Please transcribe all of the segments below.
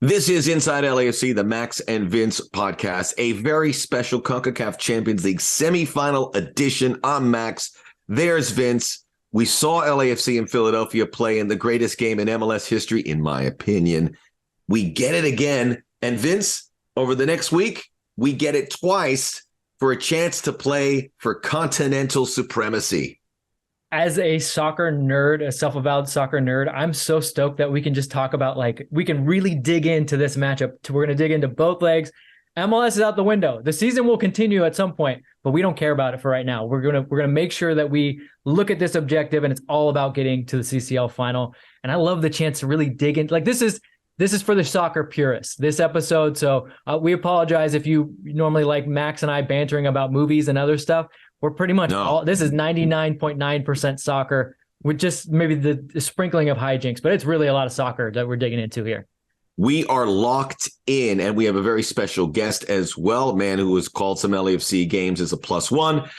This is Inside LAFC, the Max and Vince podcast, a very special Concacaf Champions League semifinal edition. I'm Max. There's Vince. We saw LAFC in Philadelphia play in the greatest game in MLS history, in my opinion. We get it again. And Vince, over the next week, we get it twice for a chance to play for continental supremacy. As a soccer nerd, a self-avowed soccer nerd, I'm so stoked that we can just talk about, we can really dig into this matchup. We're going to dig into both legs. MLS is out the window. The season will continue at some point, but we don't care about it for right now. We're going to make sure that we look at this objective, and it's all about getting to the CCL final. And I love the chance to really dig in. This is for the soccer purists, this episode. So we apologize if you normally like Max and I bantering about movies and other stuff. We're pretty much this is 99.9% soccer with just maybe the sprinkling of hijinks, but it's really a lot of soccer that we're digging into here. We are locked in, and we have a very special guest as well, a man who has called some LAFC games as a +1.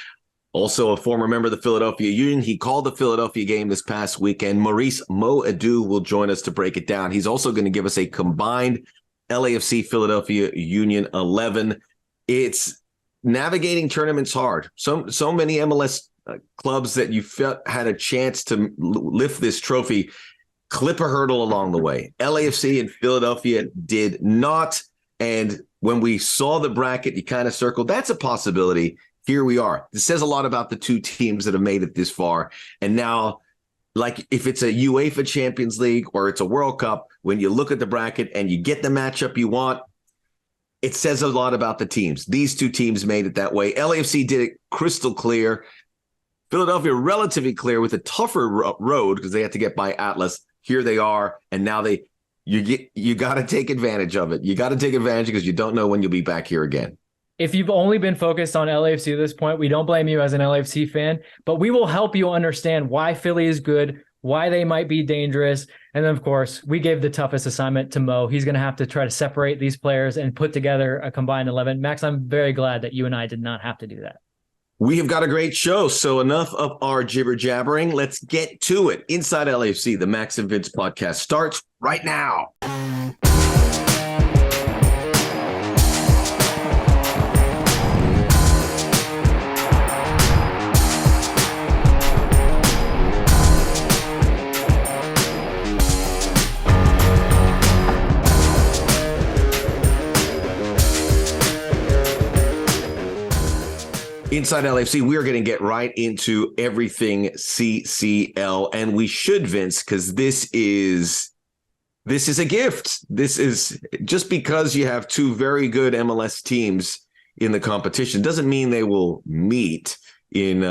Also a former member of the Philadelphia Union. He called the Philadelphia game this past weekend. Maurice Edu will join us to break it down. He's also going to give us a combined LAFC Philadelphia Union 11. It's navigating tournaments hard. So many MLS clubs that you felt had a chance to lift this trophy clip a hurdle along the way. LAFC and Philadelphia did not. And when we saw the bracket, you kind of circled, that's a possibility. Here we are. This says a lot about the two teams that have made it this far. And now, if it's a UEFA Champions League or it's a World Cup, when you look at the bracket and you get the matchup you want, it says a lot about the teams. These two teams made it that way. LAFC did it crystal clear. Philadelphia relatively clear with a tougher road because they had to get by Atlas. Here they are, and now you got to take advantage of it. You got to take advantage because you don't know when you'll be back here again. If you've only been focused on LAFC at this point, we don't blame you as an LAFC fan, but we will help you understand why Philly is good, why they might be dangerous. And then, of course, we gave the toughest assignment to Mo. He's going to have to try to separate these players and put together a combined 11. Max, I'm very glad that you and I did not have to do that. We have got a great show, so enough of our jibber-jabbering. Let's get to it. Inside LAFC, the Max and Vince podcast starts right now. Inside LAFC, we are going to get right into everything CCL, and we should, Vince, because this is a gift. This is just because you have two very good MLS teams in the competition doesn't mean they will meet in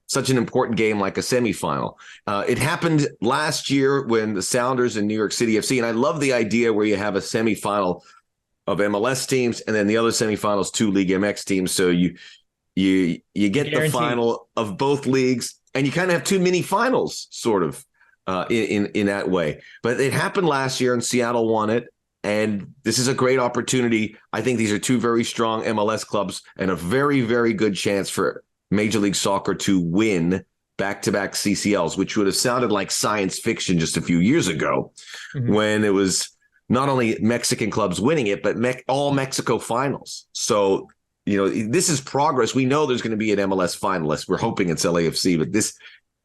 such an important game like a semifinal. It happened last year when the Sounders and New York City FC, and I love the idea where you have a semifinal of MLS teams and then the other semifinals, two League MX teams, so you get the final of both leagues, and you kind of have two mini finals, sort of, in that way. But it happened last year, and Seattle won it, and this is a great opportunity. I think these are two very strong MLS clubs, and a very, very good chance for Major League Soccer to win back-to-back CCLs, which would have sounded like science fiction just a few years ago, when it was not only Mexican clubs winning it, but all Mexico finals. So, this is progress. We know there's going to be an MLS finalist. We're hoping it's LAFC, but this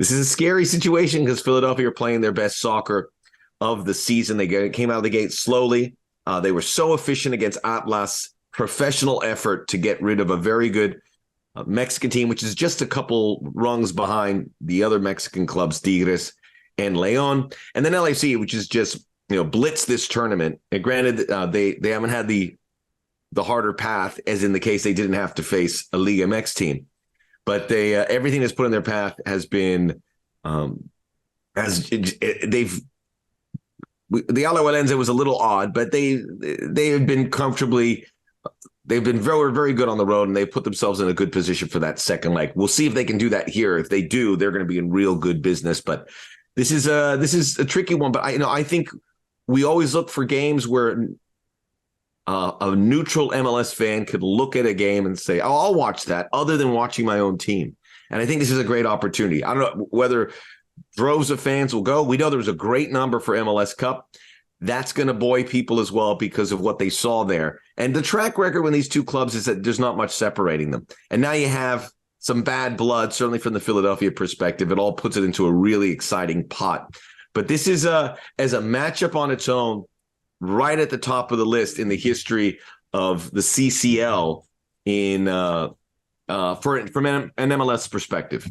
is a scary situation because Philadelphia are playing their best soccer of the season. They came out of the gate slowly. They were so efficient against Atlas. Professional effort to get rid of a very good Mexican team, which is just a couple rungs behind the other Mexican clubs, Tigres and León. And then LAFC, which is just blitz this tournament. And granted, they haven't had the harder path, as in the case they didn't have to face a Liga MX team, but they everything that's put in their path has been the Alajuelense was a little odd, but they have been comfortably. They've been very, very good on the road, and they put themselves in a good position for that second leg. We'll see if they can do that here. If they do, they're going to be in real good business. But this is a tricky one. But I think we always look for games where a neutral MLS fan could look at a game and say, "Oh, I'll watch that," other than watching my own team. And I think this is a great opportunity. I don't know whether droves of fans will go. We know there was a great number for MLS Cup. that's going to buoy people as well because of what they saw there. And the track record when these two clubs is that there's not much separating them. And now you have some bad blood, certainly from the Philadelphia perspective. It all puts it into a really exciting pot. But this is as a matchup on its own, right at the top of the list in the history of the CCL from an MLS perspective.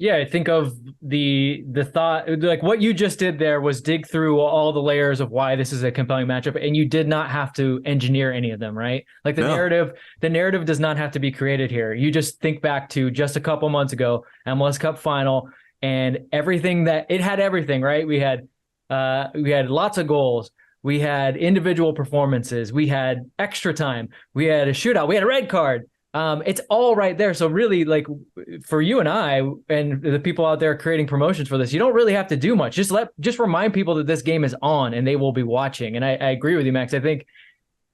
Yeah, I think of the thought, like what you just did there was dig through all the layers of why this is a compelling matchup, and you did not have to engineer any of them, right? Like the narrative does not have to be created here. You just think back to just a couple months ago, MLS Cup final, and everything that it had everything, right? We had lots of goals. We had individual performances. We had extra time. We had a shootout. We had a red card. It's all right there. So really, like for you and I and the people out there creating promotions for this, you don't really have to do much. Just remind people that this game is on and they will be watching. And I agree with you, Max. I think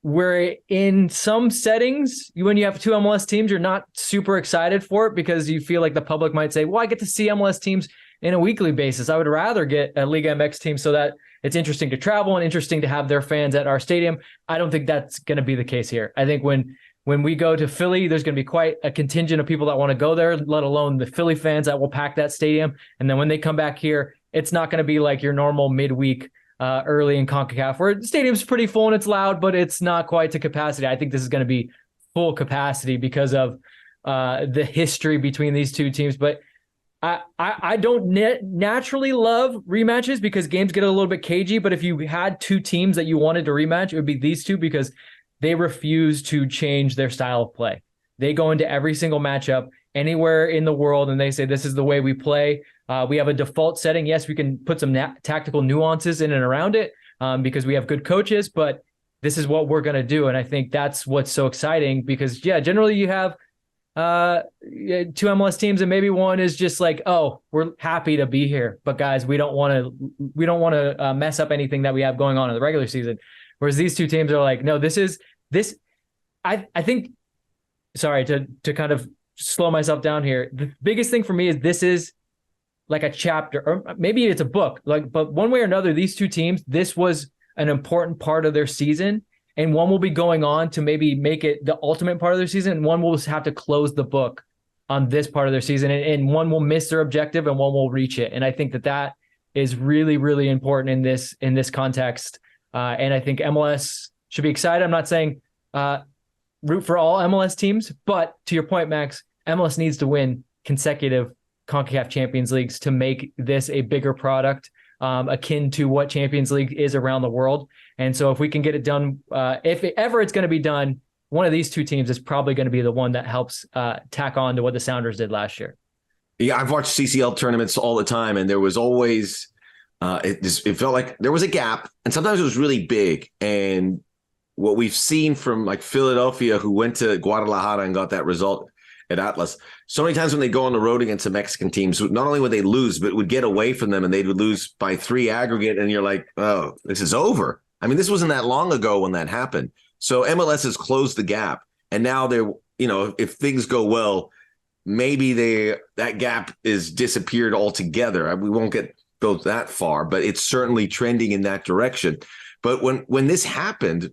we're in some settings, when you have two MLS teams, you're not super excited for it because you feel like the public might say, well, I get to see MLS teams in a weekly basis. I would rather get a Liga MX team so that it's interesting to travel and interesting to have their fans at our stadium. I don't think that's going to be the case here. I think when we go to Philly, there's going to be quite a contingent of people that want to go there, let alone the Philly fans that will pack that stadium. And then when they come back here, it's not going to be like your normal midweek early in CONCACAF, where the stadium's pretty full and it's loud, but it's not quite to capacity. I think this is going to be full capacity because of the history between these two teams. But I don't naturally love rematches because games get a little bit cagey. But if you had two teams that you wanted to rematch, it would be these two because they refuse to change their style of play. They go into every single matchup anywhere in the world and they say, this is the way we play. We have a default setting. Yes, we can put some tactical nuances in and around it because we have good coaches, but this is what we're going to do. And I think that's what's so exciting because, yeah, generally you have two MLS teams and maybe one is just like, oh, we're happy to be here. But guys, we don't want to mess up anything that we have going on in the regular season. Whereas these two teams are like, no, I think, sorry to kind of slow myself down here. The biggest thing for me is this is like a chapter, or maybe it's a book, but one way or another, these two teams, this was an important part of their season. And one will be going on to maybe make it the ultimate part of their season. And one will have to close the book on this part of their season. And one will miss their objective and one will reach it. And I think that is really, really important in this context. And I think MLS should be excited. I'm not saying root for all MLS teams, but to your point, Max, MLS needs to win consecutive CONCACAF Champions Leagues to make this a bigger product, akin to what Champions League is around the world. And so if we can get it done, if ever it's going to be done, one of these two teams is probably going to be the one that helps tack on to what the Sounders did last year. Yeah, I've watched CCL tournaments all the time, and there was always it felt like there was a gap, and sometimes it was really big. And what we've seen from like Philadelphia, who went to Guadalajara and got that result at Atlas, so many times when they go on the road against the Mexican teams, not only would they lose, but would get away from them and they would lose by 3 aggregate. And you're like, oh, this is over. I mean, this wasn't that long ago when that happened. So MLS has closed the gap. And now they're, if things go well, maybe that gap is disappeared altogether. We won't go that far, but it's certainly trending in that direction. But when this happened,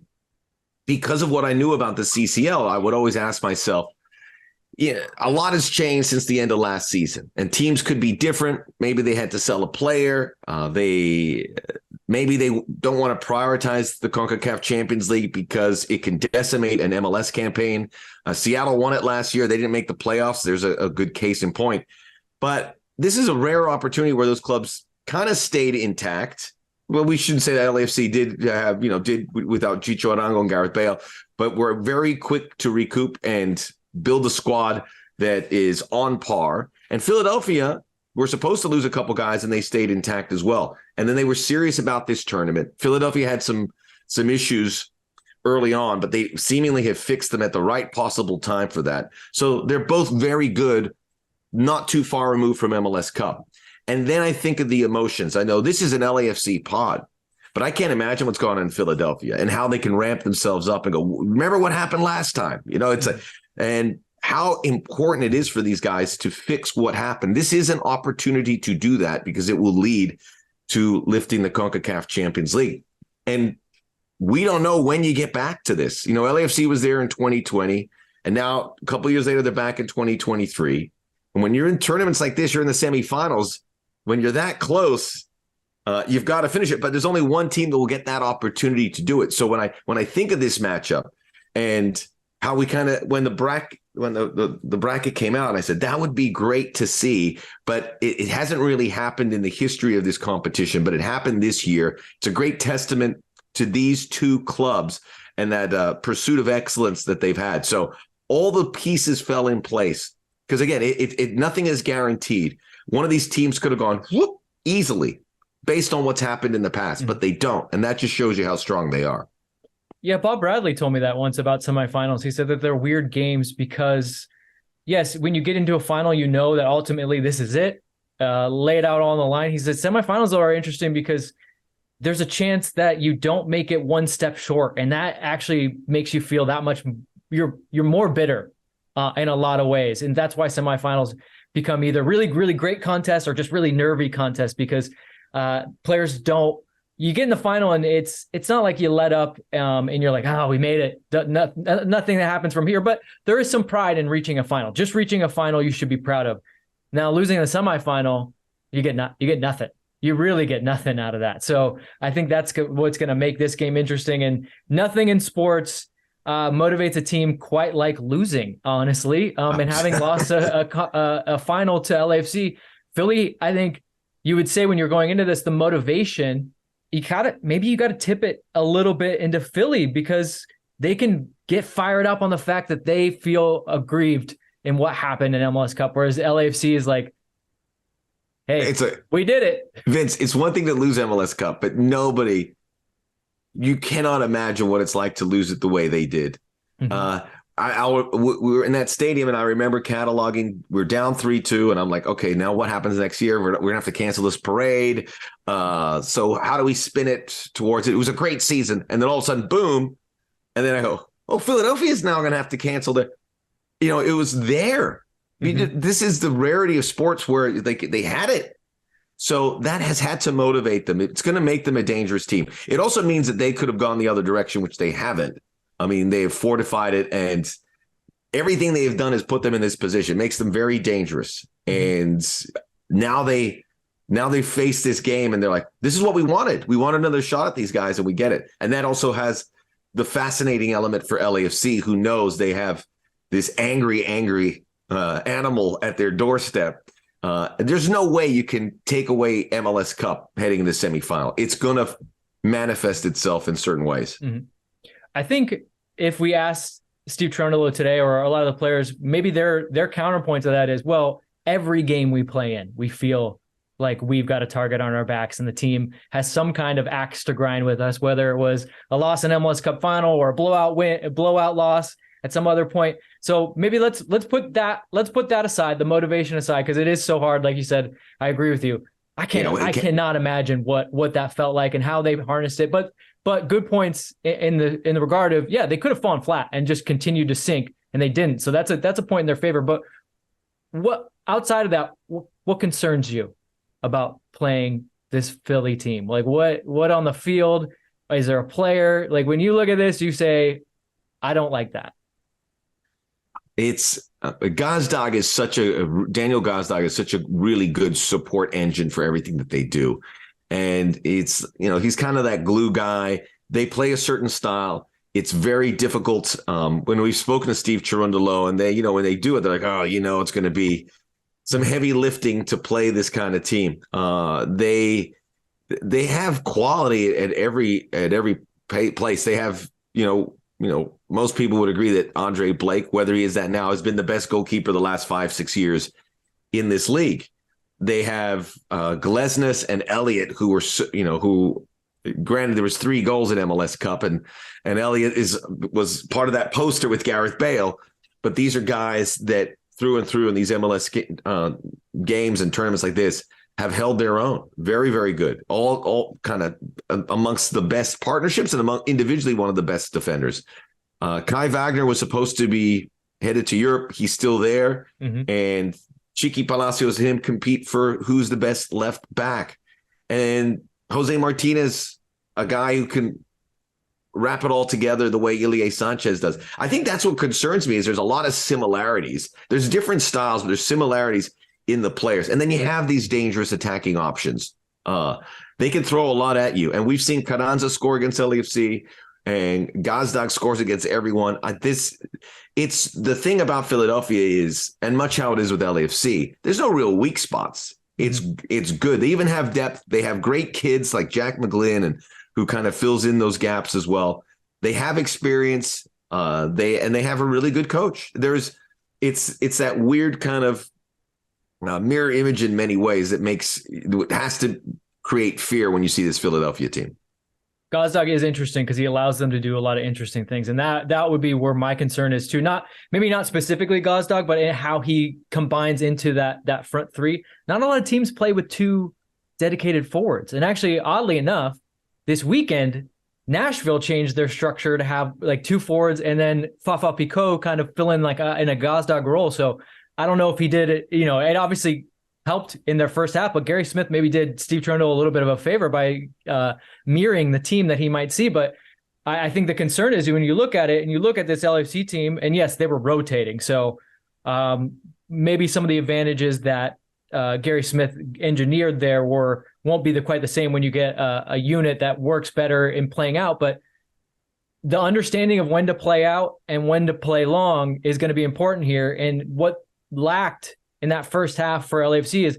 because of what I knew about the CCL, I would always ask myself, yeah, a lot has changed since the end of last season, and teams could be different. Maybe they had to sell a player. Maybe they don't want to prioritize the CONCACAF Champions League because it can decimate an MLS campaign. Seattle won it last year. They didn't make the playoffs. There's a good case in point. But this is a rare opportunity where those clubs kind of stayed intact. Well, we shouldn't say that LAFC did without Chicho Arango and Gareth Bale, but we're very quick to recoup and build a squad that is on par. And Philadelphia were supposed to lose a couple guys, and they stayed intact as well. And then they were serious about this tournament. Philadelphia had some issues early on, but they seemingly have fixed them at the right possible time for that. So they're both very good, not too far removed from MLS Cup. And then I think of the emotions. I know this is an LAFC pod, but I can't imagine what's going on in Philadelphia and how they can ramp themselves up and go, remember what happened last time? And how important it is for these guys to fix what happened. This is an opportunity to do that because it will lead to lifting the CONCACAF Champions League. And we don't know when you get back to this. LAFC was there in 2020, and now a couple of years later, they're back in 2023. And when you're in tournaments like this, you're in the semifinals. When you're that close, you've got to finish it. But there's only one team that will get that opportunity to do it. So when I think of this matchup and how we kind of, when the bracket came out, I said that would be great to see, but it hasn't really happened in the history of this competition. But it happened this year. It's a great testament to these two clubs and that pursuit of excellence that they've had. So all the pieces fell in place because, again, nothing is guaranteed. One of these teams could have gone whoop, easily based on what's happened in the past, but they don't. And that just shows you how strong they are. Yeah, Bob Bradley told me that once about semifinals. He said that they're weird games because, yes, when you get into a final, you know that ultimately this is it. Lay it out on the line. He said semifinals are interesting because there's a chance that you don't make it one step short, and that actually makes you feel that much. You're more bitter in a lot of ways, and that's why semifinals become either really, really great contests or just really nervy contests because players don't. You get in the final, and it's not like you let up and you're like, oh, we made it. Nothing that happens from here, but there is some pride in reaching a final. Just reaching a final, you should be proud of. Now, losing the semifinal, you get nothing. You really get nothing out of that. So I think that's what's going to make this game interesting. And nothing in sports motivates a team quite like losing, honestly. And having lost a final to LAFC, Philly, I think you would say when you're going into this, the motivation, you got to tip it a little bit into Philly because they can get fired up on the fact that they feel aggrieved in what happened in MLS Cup, whereas LAFC is like, hey, we did it. Vince, it's one thing to lose MLS Cup, but you cannot imagine what it's like to lose it the way they did. Mm-hmm. We were in that stadium, and I remember cataloging. We're down 3-2, and I'm like, okay, now what happens next year? We're going to have to cancel this parade. So how do we spin it towards it? It was a great season. And then all of a sudden, boom. And then I go, oh, Philadelphia is now going to have to cancel it was there. Mm-hmm. This is the rarity of sports where they had it. So that has had to motivate them. It's going to make them a dangerous team. It also means that they could have gone the other direction, which they haven't. I mean, they have fortified it, and everything they have done has put them in this position, makes them very dangerous. And now they face this game, and they're like, this is what we wanted. We want another shot at these guys, and we get it. And that also has the fascinating element for LAFC, who knows they have this angry animal at their doorstep. There's no way you can take away MLS Cup heading into semifinal. It's going to manifest itself in certain ways. Mm-hmm. I think if we ask Steve Cherundolo today or a lot of the players, maybe their counterpoint to that is, well, every game we play in, we feel like we've got a target on our backs and the team has some kind of axe to grind with us, whether it was a loss in MLS Cup final or a blowout loss at some other point. So maybe let's put that aside, the motivation aside, because it is so hard. Like you said, I agree with you. I cannot imagine what that felt like and how they harnessed it. But good points in the regard of, yeah, they could have fallen flat and just continued to sink, and they didn't. So that's a point in their favor. But what outside of that, what concerns you about playing this Philly team? Like what on the field? Is there a player? Like when you look at this, you say, I don't like that. It's Daniel Gazdag is such a really good support engine for everything that they do. And it's, he's kind of that glue guy. They play a certain style. It's very difficult. When we've spoken to Steve Cherundolo, and they, when they do it, they're like, oh, it's going to be some heavy lifting to play this kind of team. They have quality at every place. They have, most people would agree that Andre Blake, whether he is that now, has been the best goalkeeper the last 5-6 years in this league. They have Glesnes and Elliott, who granted there was 3 goals in MLS Cup, and Elliott was part of that poster with Gareth Bale. But these are guys that through and through in these MLS games and tournaments like this have held their own. Very, very good. All kind of amongst the best partnerships and individually one of the best defenders. Kai Wagner was supposed to be headed to Europe. He's still there. Mm-hmm. And Chiqui Palacios and him compete for who's the best left back. And Jose Martinez a guy who can wrap it all together the way Ilie Sanchez does. I think that's what concerns me is there's a lot of similarities. There's different styles, but there's similarities in the players. And then you have these dangerous attacking options. They can throw a lot at you. And we've seen Carranza score against LAFC and Gazdag scores against everyone. It's the thing about Philadelphia is, and much how it is with LAFC, there's no real weak spots. It's good. They even have depth. They have great kids like Jack McGlynn and who kind of fills in those gaps as well. They have experience. They have a really good coach. It's that weird kind of mirror image in many ways that has to create fear when you see this Philadelphia team. Gazdag is interesting because he allows them to do a lot of interesting things. And that would be where my concern is too. Maybe not specifically Gazdag, but in how he combines into that front three. Not a lot of teams play with two dedicated forwards. And actually, oddly enough, this weekend, Nashville changed their structure to have like two forwards and then Fafa Picault kind of fill in like in a Gazdag role. So I don't know if he did it, it obviously helped in their first half, but Gary Smith maybe did Steve Trundle a little bit of a favor by mirroring the team that he might see. But I think the concern is when you look at it and you look at this LAFC team, and yes, they were rotating. So maybe some of the advantages that Gary Smith engineered there won't be quite the same when you get a unit that works better in playing out. But the understanding of when to play out and when to play long is going to be important here. And what lacked in that first half for LAFC is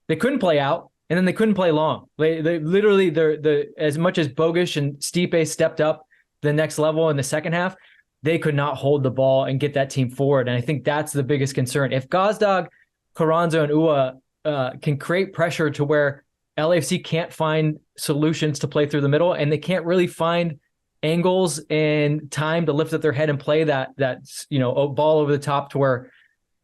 they couldn't play out and then they couldn't play long. They literally, as much as Bogusz and Stipe stepped up the next level in the second half, they could not hold the ball and get that team forward. And I think that's the biggest concern. If Gazdag, Carranza, and Ua can create pressure to where LAFC can't find solutions to play through the middle, and they can't really find angles and time to lift up their head and play that ball over the top to where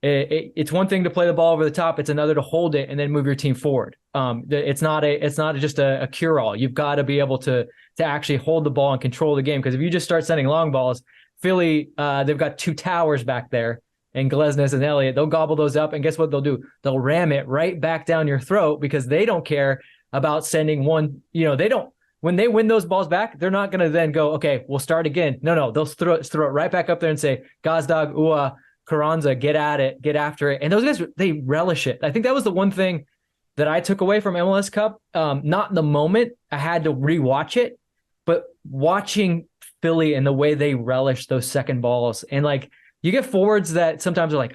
it's one thing to play the ball over the top. It's another to hold it and then move your team forward. It's not just a cure-all. You've got to be able to actually hold the ball and control the game. Because if you just start sending long balls, Philly, they've got two towers back there, and Glesnes and Elliott, they'll gobble those up. And guess what they'll do? They'll ram it right back down your throat because they don't care about sending one. They don't. When they win those balls back, they're not going to then go, okay, we'll start again. No, they'll throw it right back up there and say, Gazdag, Ua, Carranza, get at it, get after it. And those guys, they relish it. I think that was the one thing that I took away from MLS Cup. Not in the moment. I had to rewatch it, but watching Philly and the way they relish those second balls. And like, you get forwards that sometimes are like,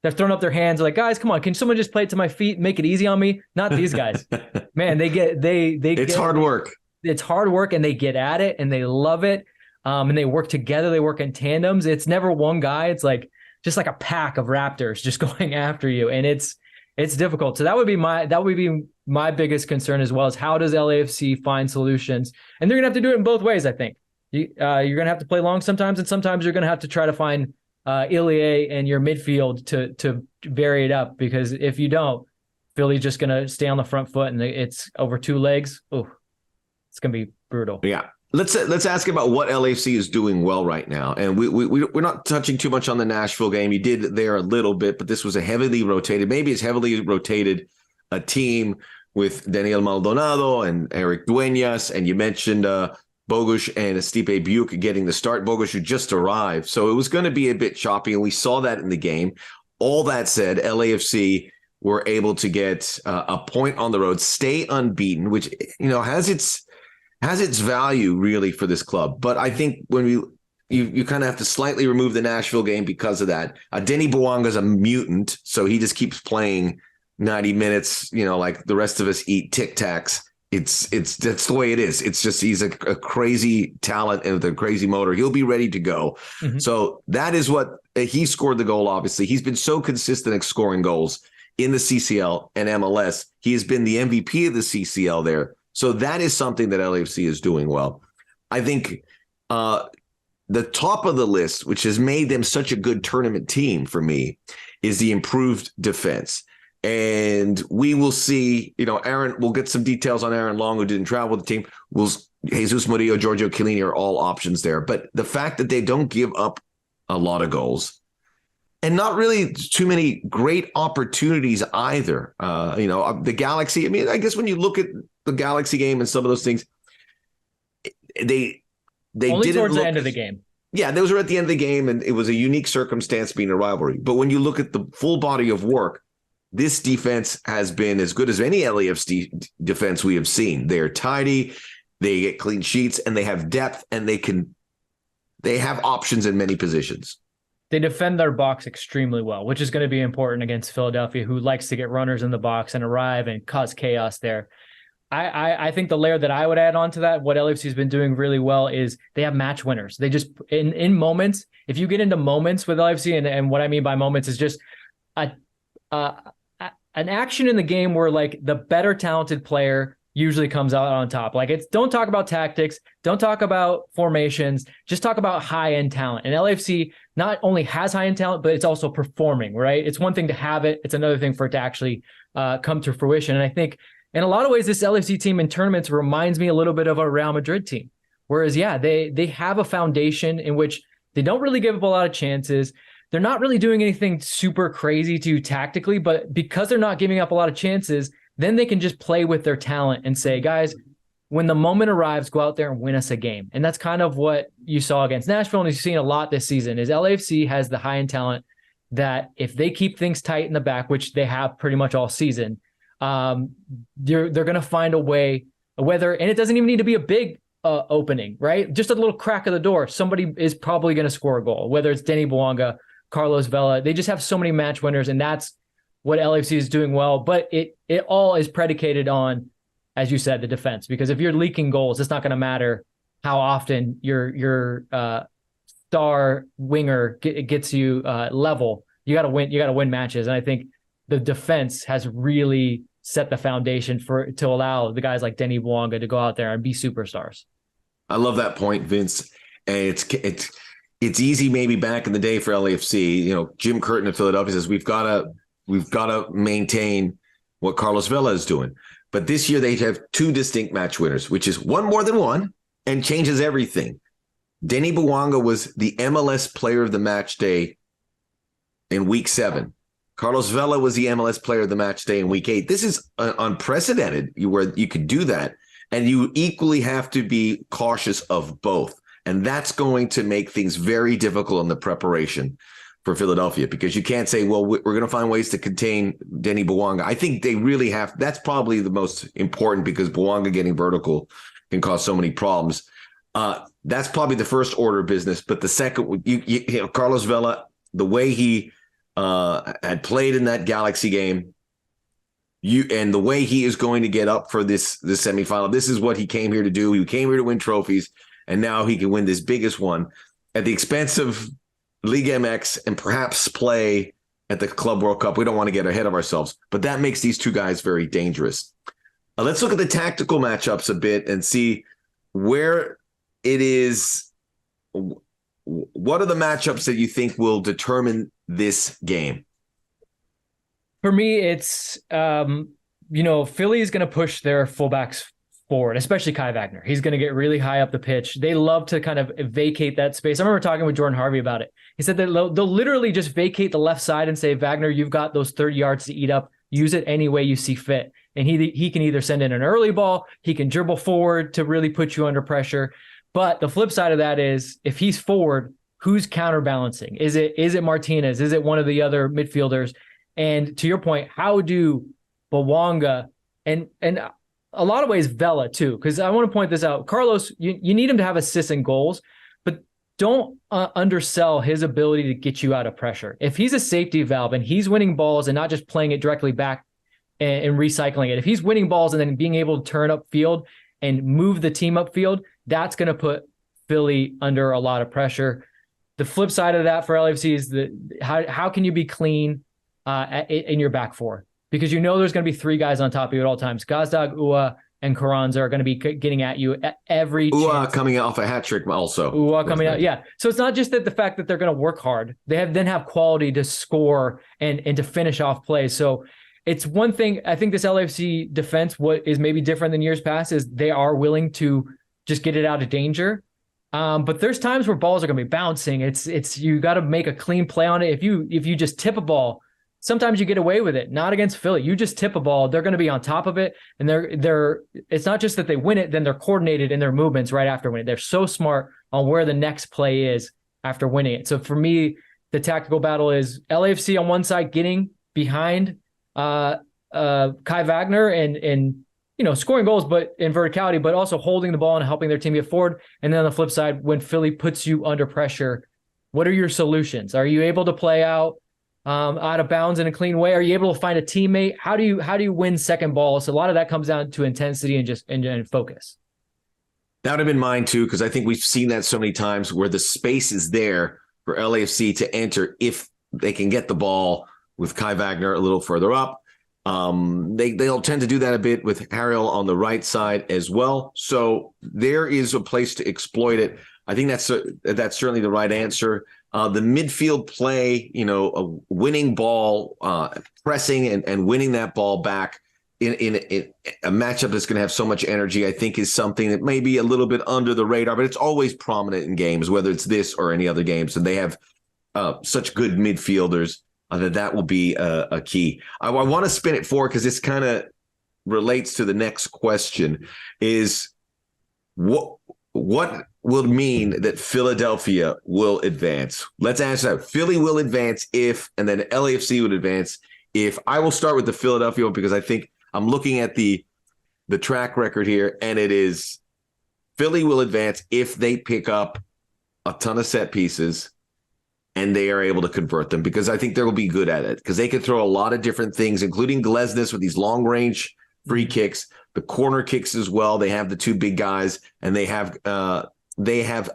they're throwing up their hands. They're like, guys, come on. Can someone just play it to my feet, make it easy on me? Not these guys. Man, it's hard work. It's hard work, and they get at it and they love it. And they work together. They work in tandems. It's never one guy. It's like, just like a pack of raptors just going after you. And it's difficult. So that would be my biggest concern as well, is how does LAFC find solutions? And they're going to have to do it in both ways, I think. You're going to have to play long sometimes, and sometimes you're going to have to try to find Ilie and your midfield to vary it up, because if you don't, Philly's just going to stay on the front foot, and it's over two legs. Oh, it's going to be brutal. Yeah. Let's ask about what LAFC is doing well right now. And we're not touching too much on the Nashville game. You did there a little bit, but this was a heavily rotated a team with Daniel Maldonado and Eric Dueñas. And you mentioned Bogusz and Stipe Biuk getting the start. Bogusz, who just arrived. So it was going to be a bit choppy, and we saw that in the game. All that said, LAFC were able to get a point on the road, stay unbeaten, which has its value really for this club. But I think when you kind of have to slightly remove the Nashville game because of that. Denny Bouanga's a mutant, so he just keeps playing 90 minutes, like the rest of us eat Tic Tacs. That's the way it is. It's just he's a crazy talent and with a crazy motor. He'll be ready to go. Mm-hmm. So that is what he scored the goal. Obviously, he's been so consistent at scoring goals in the CCL and MLS. He has been the MVP of the CCL there. So that is something that LAFC is doing well. I think the top of the list, which has made them such a good tournament team for me, is the improved defense. And we will see, Aaron, we'll get some details on Aaron Long, who didn't travel with the team. Jesus Murillo, Giorgio Chiellini are all options there. But the fact that they don't give up a lot of goals and not really too many great opportunities either. The Galaxy, I guess when you look at the Galaxy game and some of those things, they only didn't towards look, the end of the game. Yeah, those were at the end of the game, and it was a unique circumstance being a rivalry. But when you look at the full body of work, this defense has been as good as any LAFC defense we have seen. They're tidy, they get clean sheets, and they have depth, and they have options in many positions. They defend their box extremely well, which is going to be important against Philadelphia, who likes to get runners in the box and arrive and cause chaos there. I think the layer that I would add on to that, what LAFC has been doing really well, is they have match winners. They just, in moments, if you get into moments with LAFC, and what I mean by moments is just an action in the game where like the better talented player usually comes out on top. Like, it's, don't talk about tactics, don't talk about formations, just talk about high-end talent. And LAFC not only has high-end talent, but it's also performing, right? It's one thing to have it. It's another thing for it to actually come to fruition. And I think in a lot of ways, this LAFC team in tournaments reminds me a little bit of a Real Madrid team. Whereas, yeah, they have a foundation in which they don't really give up a lot of chances. They're not really doing anything super crazy to tactically, but because they're not giving up a lot of chances, then they can just play with their talent and say, guys, when the moment arrives, go out there and win us a game. And that's kind of what you saw against Nashville, and you've seen a lot this season, is LAFC has the high-end talent that if they keep things tight in the back, which they have pretty much all season, they're going to find a way, whether, and it doesn't even need to be a big opening, right? Just a little crack of the door. Somebody is probably going to score a goal, whether it's Denny Bouanga, Carlos Vela. They just have so many match winners, and that's what LAFC is doing well. But it all is predicated on, as you said, the defense. Because if you're leaking goals, it's not going to matter how often your star winger gets you level. You got to win. You got to win matches, and I think the defense has really set the foundation to allow the guys like Denny Bouanga to go out there and be superstars. I love that point, Vince. And it's easy maybe back in the day for LAFC. You know, Jim Curtin of Philadelphia says we've got to maintain what Carlos Vela is doing. But this year they have two distinct match winners, which is one more than one and changes everything. Denny Bouanga was the MLS Player of the Match Day in Week 7. Carlos Vela was the MLS Player of the Match Day in Week 8. This is unprecedented where you could do that. And you equally have to be cautious of both. And that's going to make things very difficult in the preparation for Philadelphia, because you can't say, well, we're going to find ways to contain Denny Bouanga. I think they really have. That's probably the most important, because Bouanga getting vertical can cause so many problems. That's probably the first order of business. But the second, you know, Carlos Vela, the way he had played in that Galaxy game, and the way he is going to get up for this semifinal. This is what he came here to do. He came here to win trophies, and now he can win this biggest one at the expense of Liga MX and perhaps play at the Club World Cup. We don't want to get ahead of ourselves, but that makes these two guys very dangerous. Let's look at the tactical matchups a bit and see where it is. What are the matchups that you think will determine this game? For me, it's, Philly is going to push their fullbacks forward, especially Kai Wagner. He's going to get really high up the pitch. They love to kind of vacate that space. I remember talking with Jordan Harvey about it. He said that they'll literally just vacate the left side and say, Wagner, you've got those 30 yards to eat up. Use it any way you see fit. And he can either send in an early ball, he can dribble forward to really put you under pressure. But the flip side of that is, if he's forward, who's counterbalancing? Is it Martinez? Is it one of the other midfielders? And to your point, how do Bouanga and a lot of ways Vela too, because I want to point this out. Carlos, you need him to have assists and goals, but don't undersell his ability to get you out of pressure. If he's a safety valve and he's winning balls and not just playing it directly back and recycling it, if he's winning balls and then being able to turn upfield and move the team upfield, that's going to put Philly under a lot of pressure. The flip side of that for LAFC is how can you be clean in your back four? Because you know there's going to be three guys on top of you at all times. Gazdag, Ua, and Carranza are going to be getting at you at every Ua chance. Coming off a hat trick also. Ua coming out, yeah. So it's not just that the fact that they're going to work hard. They have quality to score and to finish off plays. So it's one thing. I think this LAFC defense, what is maybe different than years past, is they are willing to just get it out of danger. But there's times where balls are going to be bouncing. It's you got to make a clean play on it. If you just tip a ball sometimes you get away with it. Not against Philly. You just tip a ball, they're going to be on top of it, and it's not just that they win it, then they're coordinated in their movements right after winning. They're so smart on where the next play is after winning it. So for me, the tactical battle is LAFC on one side getting behind Kai Wagner and scoring goals, but in verticality, but also holding the ball and helping their team get forward. And then on the flip side, when Philly puts you under pressure, what are your solutions? Are you able to play out of bounds in a clean way? Are you able to find a teammate? How do you win second ball? So a lot of that comes down to intensity and focus. That would have been mine too, because I think we've seen that so many times where the space is there for LAFC to enter if they can get the ball with Kai Wagner a little further up. They'll tend to do that a bit with Harrell on the right side as well. So there is a place to exploit it. I think that's certainly the right answer. The midfield play, a winning ball, pressing and winning that ball back in a matchup that's going to have so much energy, I think is something that may be a little bit under the radar, but it's always prominent in games, whether it's this or any other games. And they have such good midfielders that will be a key. I want to spin it forward because this kind of relates to the next question: is what will mean that Philadelphia will advance? Let's answer that. Philly will advance if, and then LAFC would advance if. I will start with the Philadelphia one because I think I'm looking at the track record here, and it is Philly will advance if they pick up a ton of set pieces and they are able to convert them, because I think they'll be good at it, because they can throw a lot of different things, including Glesnes with these long-range free kicks, the corner kicks as well. They have the two big guys, and they have a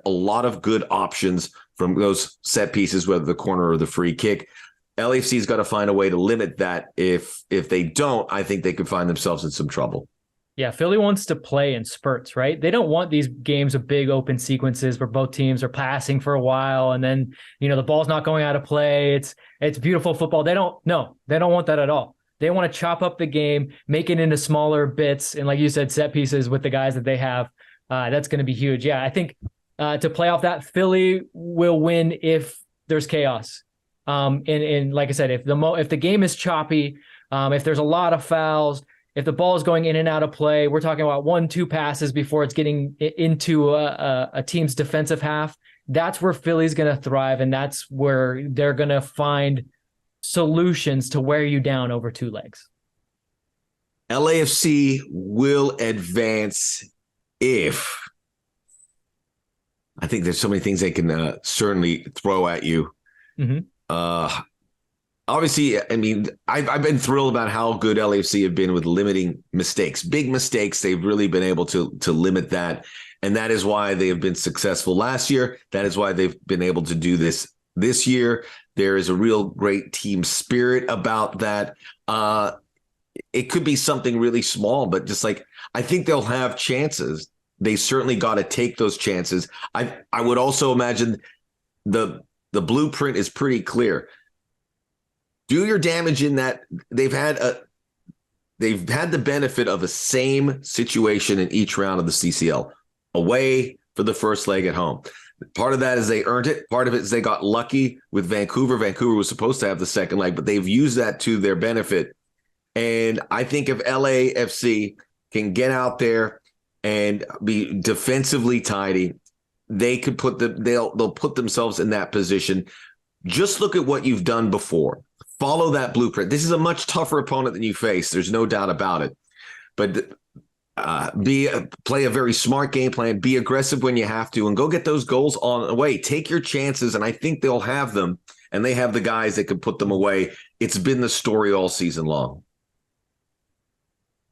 lot of good options from those set pieces, whether the corner or the free kick. LAFC's got to find a way to limit that. If they don't, I think they could find themselves in some trouble. Yeah, Philly wants to play in spurts, right? They don't want these games of big open sequences where both teams are passing for a while and then, the ball's not going out of play. It's beautiful football. They don't want that at all. They want to chop up the game, make it into smaller bits, and like you said, set pieces with the guys that they have. That's going to be huge. Yeah, I think to play off that, Philly will win if there's chaos. And like I said, if the game is choppy, if there's a lot of fouls, if the ball is going in and out of play, we're talking about 1-2 passes before it's getting into a team's defensive half. That's where Philly's going to thrive, and that's where they're going to find solutions to wear you down over two legs. LAFC will advance if. I think there's so many things they can certainly throw at you. Mm-hmm. Obviously, I mean, I've been thrilled about how good LAFC have been with limiting mistakes. Big mistakes, they've really been able to limit that. And that is why they have been successful last year. That is why they've been able to do this year. There is a real great team spirit about that. It could be something really small, but just like, I think they'll have chances. They certainly got to take those chances. I would also imagine the blueprint is pretty clear. Do your damage in that they've had the benefit of a same situation in each round of the CCL. Away for the first leg, at home. Part of that is they earned it. Part of it is they got lucky with Vancouver. Vancouver was supposed to have the second leg, but they've used that to their benefit. And I think if LAFC can get out there and be defensively tidy, they could they'll put themselves in that position. Just look at what you've done before. Follow that blueprint. This is a much tougher opponent than you face. There's no doubt about it. But play a very smart game plan. Be aggressive when you have to, and go get those goals on the way. Take your chances, and I think they'll have them. And they have the guys that can put them away. It's been the story all season long.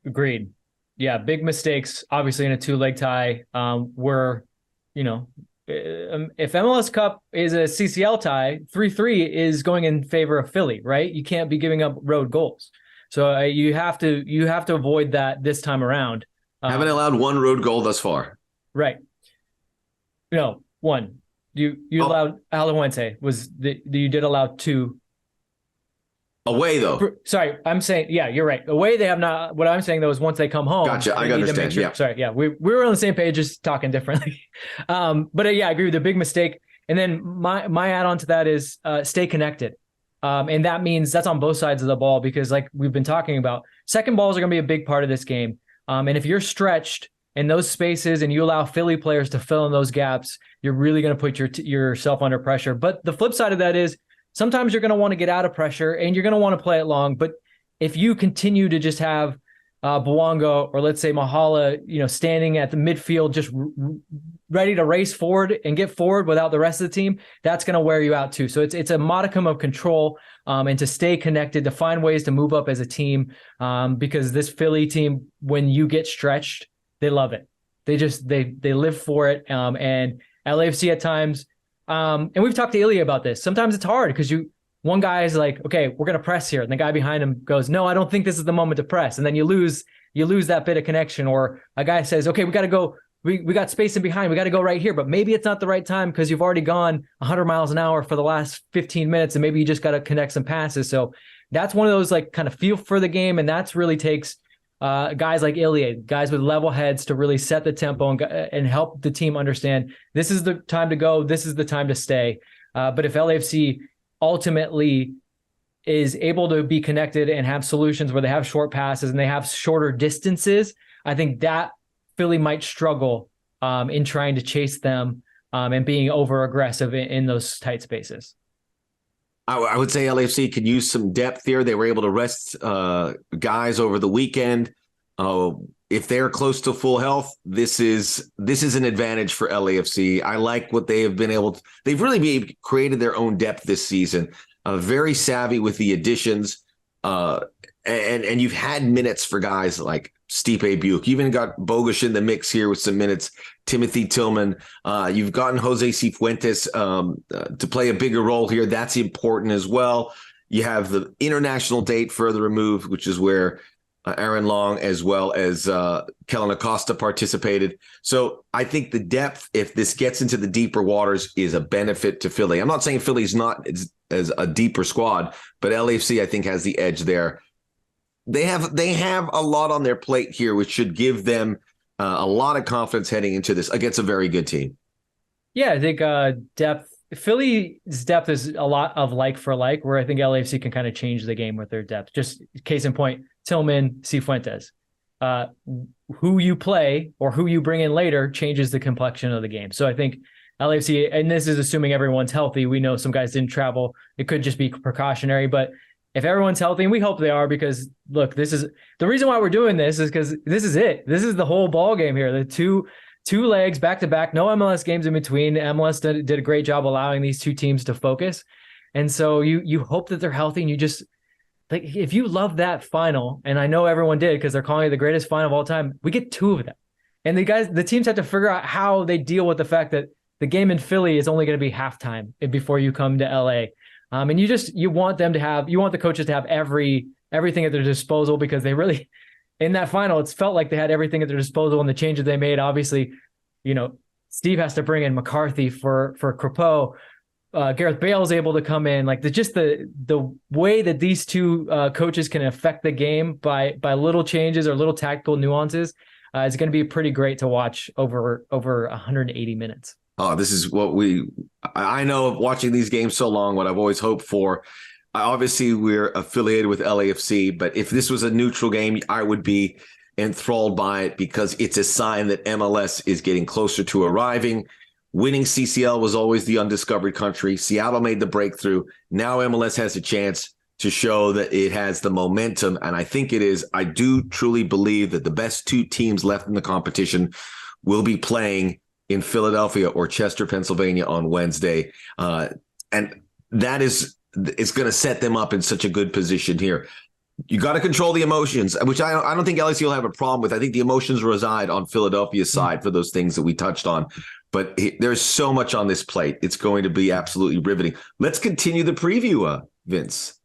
Agreed. Yeah, big mistakes, obviously, in a two-leg tie were, if MLS Cup is a CCL tie, 3-3 is going in favor of Philly, right? You can't be giving up road goals. So you have to avoid that this time around. Haven't allowed one road goal thus far. Right. No, one. You allowed Alajuelense you did allow two. Away, though. Sorry, I'm saying, yeah, you're right. Away, they have not. What I'm saying, though, is once they come home. Gotcha. I understand. Sure, yeah. Sorry. Yeah. We were on the same page, just talking differently. But yeah, I agree with the big mistake. And then my add-on to that is stay connected. And that means that's on both sides of the ball because, like we've been talking about, second balls are going to be a big part of this game. And if you're stretched in those spaces and you allow Philly players to fill in those gaps, you're really going to put yourself under pressure. But the flip side of that is sometimes you're going to want to get out of pressure and you're going to want to play it long. But if you continue to just have Bouanga or let's say Mahala, standing at the midfield, just ready to race forward and get forward without the rest of the team, that's going to wear you out too. So it's a modicum of control and to stay connected, to find ways to move up as a team because this Philly team, when you get stretched, they love it. They live for it. And LAFC at times, and we've talked to Ilya about this. Sometimes it's hard because one guy is like, okay, we're going to press here. And the guy behind him goes, no, I don't think this is the moment to press. And then you lose that bit of connection. Or a guy says, okay, we got to go. We got space in behind. We got to go right here. But maybe it's not the right time because you've already gone 100 miles an hour for the last 15 minutes. And maybe you just got to connect some passes. So that's one of those like kind of feel for the game. And that's really takes guys like Ilya, guys with level heads to really set the tempo and help the team understand this is the time to go. This is the time to stay. But if LAFC ultimately is able to be connected and have solutions where they have short passes and they have shorter distances, I think that Philly might struggle in trying to chase them and being over aggressive in those tight spaces. I would say LAFC could use some depth here. They were able to rest guys over the weekend. If they're close to full health, this is an advantage for LAFC. I like what they have been able to. They've really created their own depth this season. Very savvy with the additions, and you've had minutes for guys like Stipe Buick. You even got Bogusz in the mix here with some minutes. Timothy Tillman. You've gotten Jose Cifuentes to play a bigger role here. That's important as well. You have the international date further removed, which is where Aaron Long as well as Kellen Acosta participated. So I think the depth, if this gets into the deeper waters, is a benefit to Philly. I'm not saying Philly's not as a deeper squad, but LAFC I think has the edge there. They have a lot on their plate here, which should give them a lot of confidence heading into this against a very good team. Yeah, I think depth. Philly's depth is a lot of like for like, where I think LAFC can kind of change the game with their depth. Just case in point, Tillman, Cifuentes. Who you play or who you bring in later changes the complexion of the game. So I think LAFC, and this is assuming everyone's healthy. We know some guys didn't travel. It could just be precautionary, but if everyone's healthy, and we hope they are, because look, this is the reason why we're doing this is because this is it. This is the whole ball game here. The two legs back to back, no MLS games in between. MLS did a great job allowing these two teams to focus. And so you hope that they're healthy, and you just like, if you love that final, and I know everyone did because they're calling it the greatest final of all time, we get two of them. And the teams have to figure out how they deal with the fact that the game in Philly is only going to be halftime before you come to LA. And you want the coaches to have everything at their disposal, because they really, in that final, it's felt like they had everything at their disposal, and the changes they made, obviously, Steve has to bring in McCarthy for Crepeau. Gareth Bale's able to come in. Like the way that these two coaches can affect the game by little changes or little tactical nuances is going to be pretty great to watch over 180 minutes. Oh, this is what I know of watching these games so long, what I've always hoped for. Obviously, we're affiliated with LAFC, but if this was a neutral game, I would be enthralled by it, because it's a sign that MLS is getting closer to arriving. Winning CCL was always the undiscovered country. Seattle made the breakthrough. Now MLS has a chance to show that it has the momentum, and I think it is. I do truly believe that the best two teams left in the competition will be playing in Philadelphia or Chester, Pennsylvania on Wednesday. And that is going to set them up in such a good position here. You got to control the emotions, which I don't think LSU will have a problem with. I think the emotions reside on Philadelphia's side for those things that we touched on. But there's so much on this plate. It's going to be absolutely riveting. Let's continue the preview, Vince,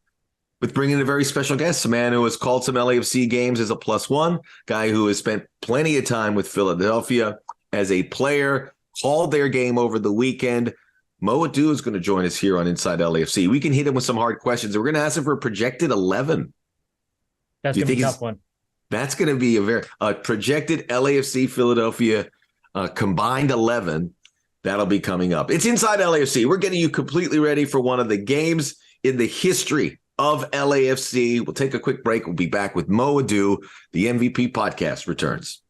with bringing a very special guest, a man who has called some LAFC games as a +1, guy who has spent plenty of time with Philadelphia as a player, called their game over the weekend. Mo Edu is going to join us here on Inside LAFC. We can hit him with some hard questions. We're going to ask him for a projected 11. That's going to be a tough one. That's going to be a projected LAFC Philadelphia combined 11. That'll be coming up. It's Inside LAFC. We're getting you completely ready for one of the games in the history of LAFC. We'll take a quick break. We'll be back with Mo Edu. The MVP podcast returns.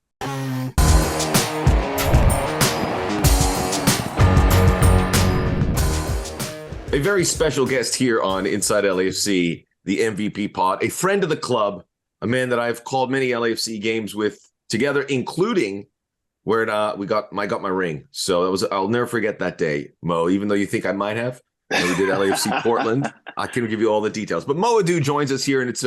A very special guest here on Inside LAFC, the MVP pod, a friend of the club, a man that I've called many LAFC games with together, including where I got my ring. So I'll never forget that day, Mo, even though you think I might have. When we did LAFC Portland. I can't give you all the details. But Mo Edu joins us here, and it's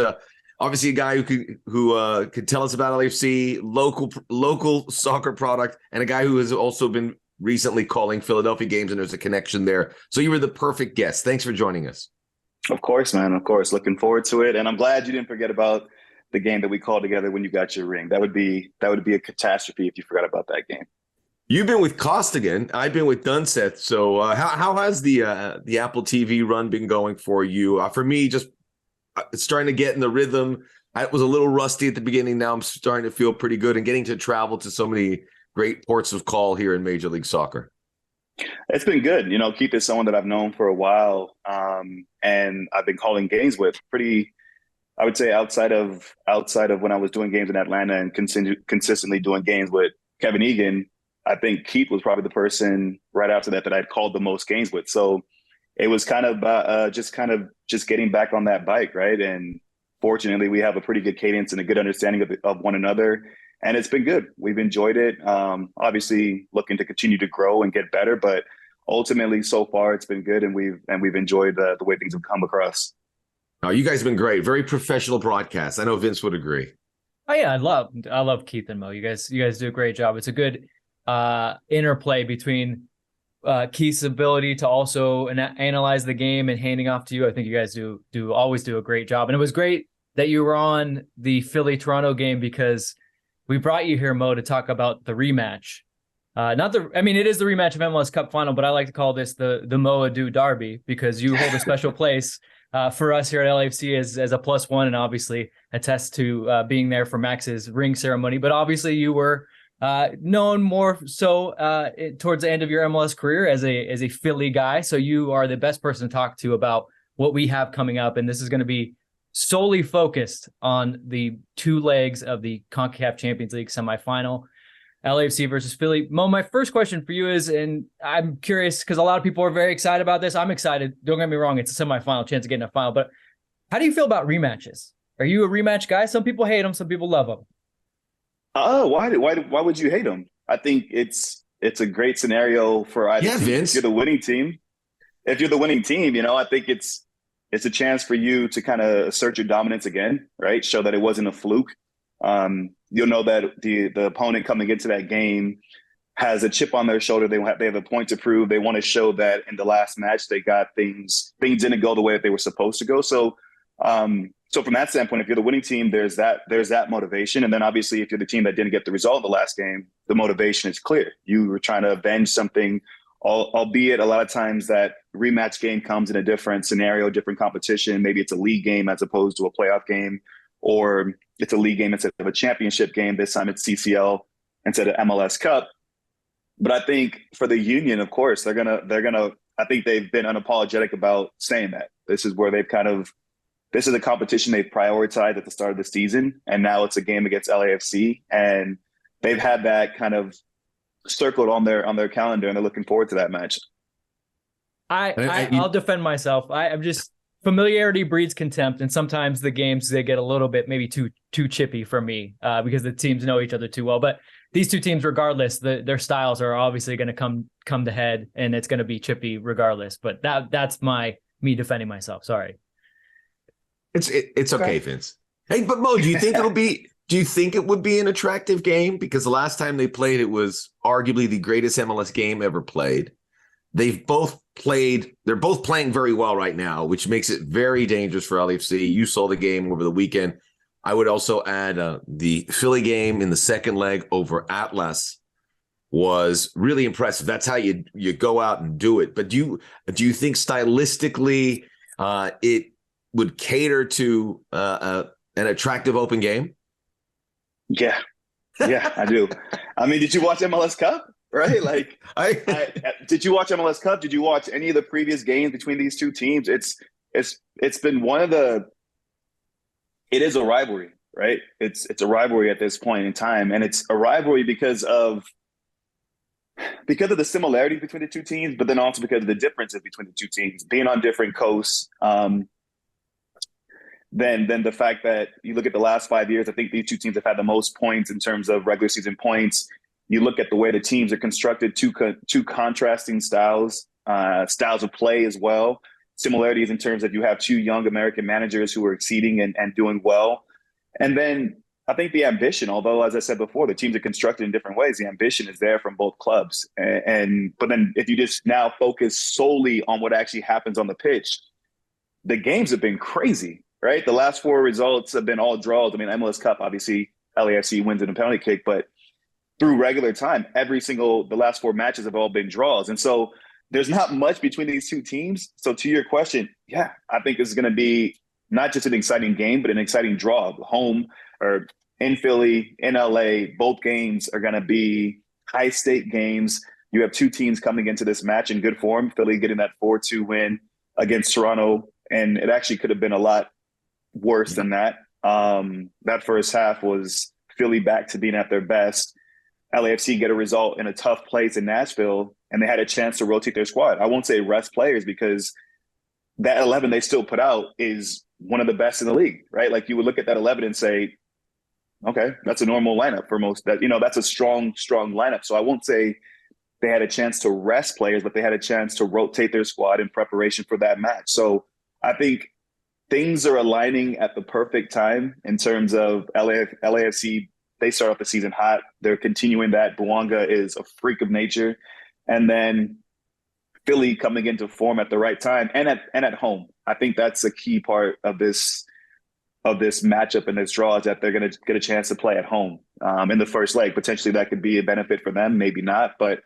obviously a guy who could tell us about LAFC, local soccer product, and a guy who has also been recently calling Philadelphia games, and there's a connection there. So you were the perfect guest. Thanks for joining us. Of course, man. Of course. Looking forward to it. And I'm glad you didn't forget about the game that we called together when you got your ring. That would be a catastrophe if you forgot about that game. You've been with Costigan. I've been with Dunseth. So how has the Apple TV run been going for you? For me, just starting to get in the rhythm. I was a little rusty at the beginning. Now I'm starting to feel pretty good and getting to travel to so many great ports of call here in Major League Soccer. It's been good. Keith is someone that I've known for a while, and I've been calling games with pretty, I would say, outside of when I was doing games in Atlanta and consistently doing games with Kevin Egan. I think Keith was probably the person right after that I'd called the most games with. So it was kind of just getting back on that bike, right? And fortunately, we have a pretty good cadence and a good understanding of one another. And it's been good. We've enjoyed it. Obviously, looking to continue to grow and get better, but ultimately, so far, it's been good, and we've enjoyed the way things have come across. Oh, you guys have been great. Very professional broadcast. I know Vince would agree. Oh yeah, I love Keith and Mo. You guys do a great job. It's a good interplay between Keith's ability to also analyze the game and handing off to you. I think you guys always do a great job. And it was great that you were on the Philly-Toronto game because we brought you here, Mo, to talk about the rematch. It is the rematch of MLS Cup final, but I like to call this the Mo Edu Derby because you hold a special place for us here at LAFC as a +1, and obviously attest to being there for Max's ring ceremony. But obviously you were known more so towards the end of your MLS career as a Philly guy. So you are the best person to talk to about what we have coming up. And this is going to be solely focused on the two legs of the Concacaf Champions League semifinal, LAFC versus Philly. Mo, my first question for you is, and I'm curious because a lot of people are very excited about this. I'm excited. Don't get me wrong. It's a semifinal, chance of getting a final. But how do you feel about rematches? Are you a rematch guy? Some people hate them. Some people love them. Why would you hate them? I think it's a great scenario for either team. Vince. If you're the winning team, I think it's a chance for you to kind of assert your dominance again, right? Show that it wasn't a fluke. You'll know that the opponent coming into that game has a chip on their shoulder. They have a point to prove. They want to show that in the last match they got things didn't go the way that they were supposed to go. So from that standpoint, if you're the winning team, there's that motivation. And then obviously if you're the team that didn't get the result in the last game, the motivation is clear. You were trying to avenge something, albeit a lot of times that rematch game comes in a different scenario, different competition. Maybe it's a league game as opposed to a playoff game, or it's a league game instead of a championship game. This time it's CCL instead of MLS Cup. But I think for the Union, of course, they're gonna. I think they've been unapologetic about saying that this is where this is a competition they've prioritized at the start of the season, and now it's a game against LAFC, and they've had that kind of circled on their calendar, and they're looking forward to that match. I'll defend myself. I'm just, familiarity breeds contempt, and sometimes the games they get a little bit maybe too chippy for me because the teams know each other too well. But these two teams, regardless, their styles are obviously going to come to head, and it's going to be chippy regardless. But that's me defending myself. Sorry. It's okay, Vince. Hey, but Mo, do you think it would be an attractive game? Because the last time they played, it was arguably the greatest MLS game ever played. They're both playing very well right now, which makes it very dangerous for LAFC. You saw the game over the weekend. I would also add the Philly game in the second leg over Atlas was really impressive. That's how you go out and do it. But do you think stylistically it would cater to an attractive open game? Yeah, I do. I mean, did you watch MLS Cup? Right? Like, did you watch MLS Cup? Did you watch any of the previous games between these two teams? It's it's been one of it is a rivalry, right? It's a rivalry at this point in time, and it's a rivalry because of the similarities between the two teams, but then also because of the differences between the two teams being on different coasts. Then the fact that you look at the last 5 years, I think these two teams have had the most points in terms of regular season points. You look at the way the teams are constructed, two contrasting styles of play as well. Similarities in terms of you have two young American managers who are exceeding and doing well. And then I think the ambition, although, as I said before, the teams are constructed in different ways, the ambition is there from both clubs. But then if you just now focus solely on what actually happens on the pitch, the games have been crazy, right? The last 4 results have been all draws. I mean, MLS Cup, obviously, LAFC wins in a penalty kick, but through regular time, the last 4 matches have all been draws. And so there's not much between these two teams. So to your question, yeah, I think this is going to be not just an exciting game, but an exciting draw. Home or in Philly, in LA, both games are going to be high-stake games. You have two teams coming into this match in good form. Philly getting that 4-2 win against Toronto, and it actually could have been a lot worse than that. That first half was Philly back to being at their best. LAFC get a result in a tough place in Nashville, and they had a chance to rotate their squad. I won't say rest players because that 11 they still put out is one of the best in the league, right? Like you would look at that 11 and say, okay, that's a normal lineup for most. That's a strong lineup. So I won't say they had a chance to rest players, but they had a chance to rotate their squad in preparation for that match. So I think things are aligning at the perfect time in terms of LAFC. They start off the season hot. They're continuing that. Bouanga is a freak of nature. And then Philly coming into form at the right time and at home. I think that's a key part of this matchup and this draw is that they're going to get a chance to play at home in the first leg. Potentially that could be a benefit for them, maybe not. But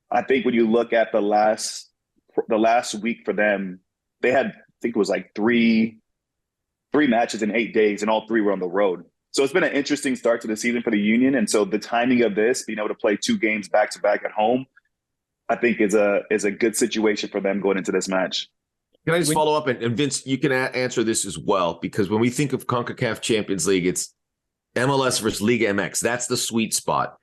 I think when you look at the last week for them, they had, I think it was like three matches in 8 days, and all 3 were on the road. So it's been an interesting start to the season for the Union. And so the timing of this, being able to play 2 games back-to-back at home, I think is a good situation for them going into this match. Can I just follow up? And Vince, you can answer this as well, because when we think of Concacaf Champions League, it's MLS versus Liga MX. That's the sweet spot.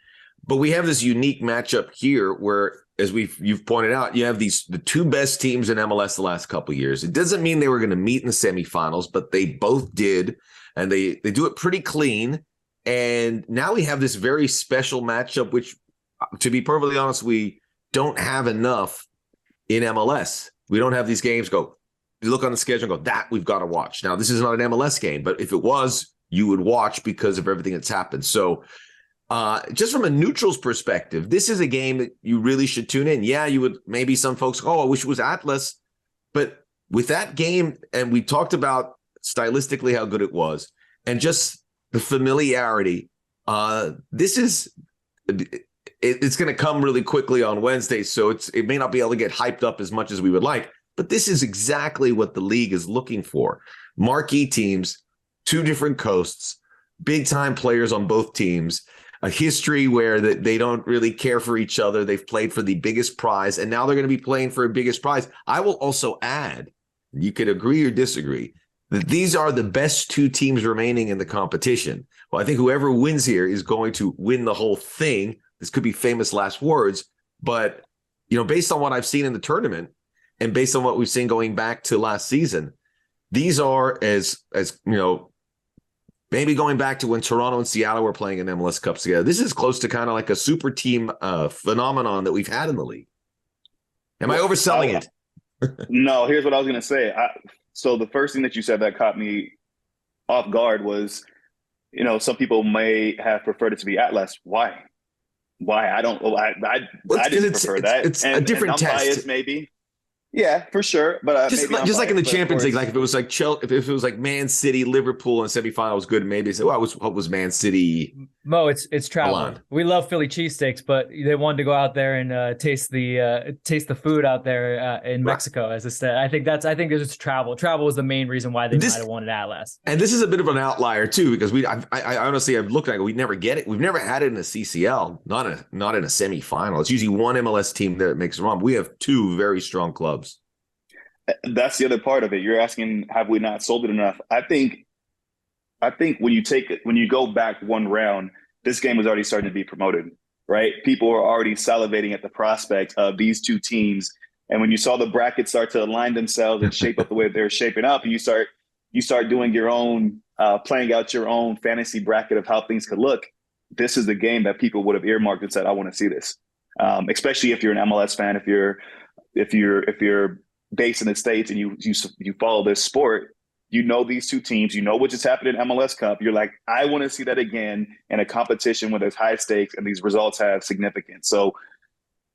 But we have this unique matchup here where, as you've pointed out, you have the 2 best teams in MLS the last couple of years. It doesn't mean they were going to meet in the semifinals, but they both did, and they do it pretty clean. And now we have this very special matchup, which, to be perfectly honest, we don't have enough in MLS. We don't have these games you look on the schedule and go, that we've got to watch. Now, this is not an MLS game, but if it was, you would watch because of everything that's happened. So just from a neutral's perspective, this is a game that you really should tune in. Yeah, you would, maybe some folks, I wish it was Atlas. But with that game, and we talked about stylistically how good it was, and just the familiarity, it's going to come really quickly on Wednesday, so it may not be able to get hyped up as much as we would like, but this is exactly what the league is looking for. Marquee teams, 2 different coasts, big-time players on both teams, a history where they don't really care for each other. They've played for the biggest prize, and now they're going to be playing for a biggest prize. I will also add, you could agree or disagree, that these are the best 2 teams remaining in the competition. Well, I think whoever wins here is going to win the whole thing. This could be famous last words, but based on what I've seen in the tournament and based on what we've seen going back to last season, these are as maybe going back to when Toronto and Seattle were playing in MLS Cups together. This is close to kind of like a super team phenomenon that we've had in the league. Am I overselling it? No, here's what I was going to say. So the first thing that you said that caught me off guard was, some people may have preferred it to be Atlas. Why? I didn't prefer that. It's a different I'm test. Biased, maybe. Yeah, for sure. But just like in the Champions League, like if it was like if it was like Man City, Liverpool in semifinal was good, maybe say, what was Man City? Mo, it's travel. Milan. We love Philly cheesesteaks, but they wanted to go out there and taste the food out there in Mexico. As I said, I think there's travel. Travel was the main reson why they might have wanted Atlas. And this is a bit of an outlier too, because I honestly I've looked at it. We never get it. We've never had it in a CCL, not in a semifinal. It's usually one MLS team that makes it wrong. We have 2 very strong clubs. That's the other part of it. You're asking, have we not sold it enough? I think when you go back one round, this game was already starting to be promoted, right? People are already salivating at the prospect of these two teams. And when you saw the brackets start to align themselves and shape up the way they're shaping up, and you start doing your own, playing out your own fantasy bracket of how things could look, this is the game that people would have earmarked and said, I want to see this. Especially if you're an MLS fan, if you're based in the States and you follow this sport, you know these two teams, you know what just happened in MLS Cup. You're like, I want to see that again in a competition where there's high stakes and these results have significance. So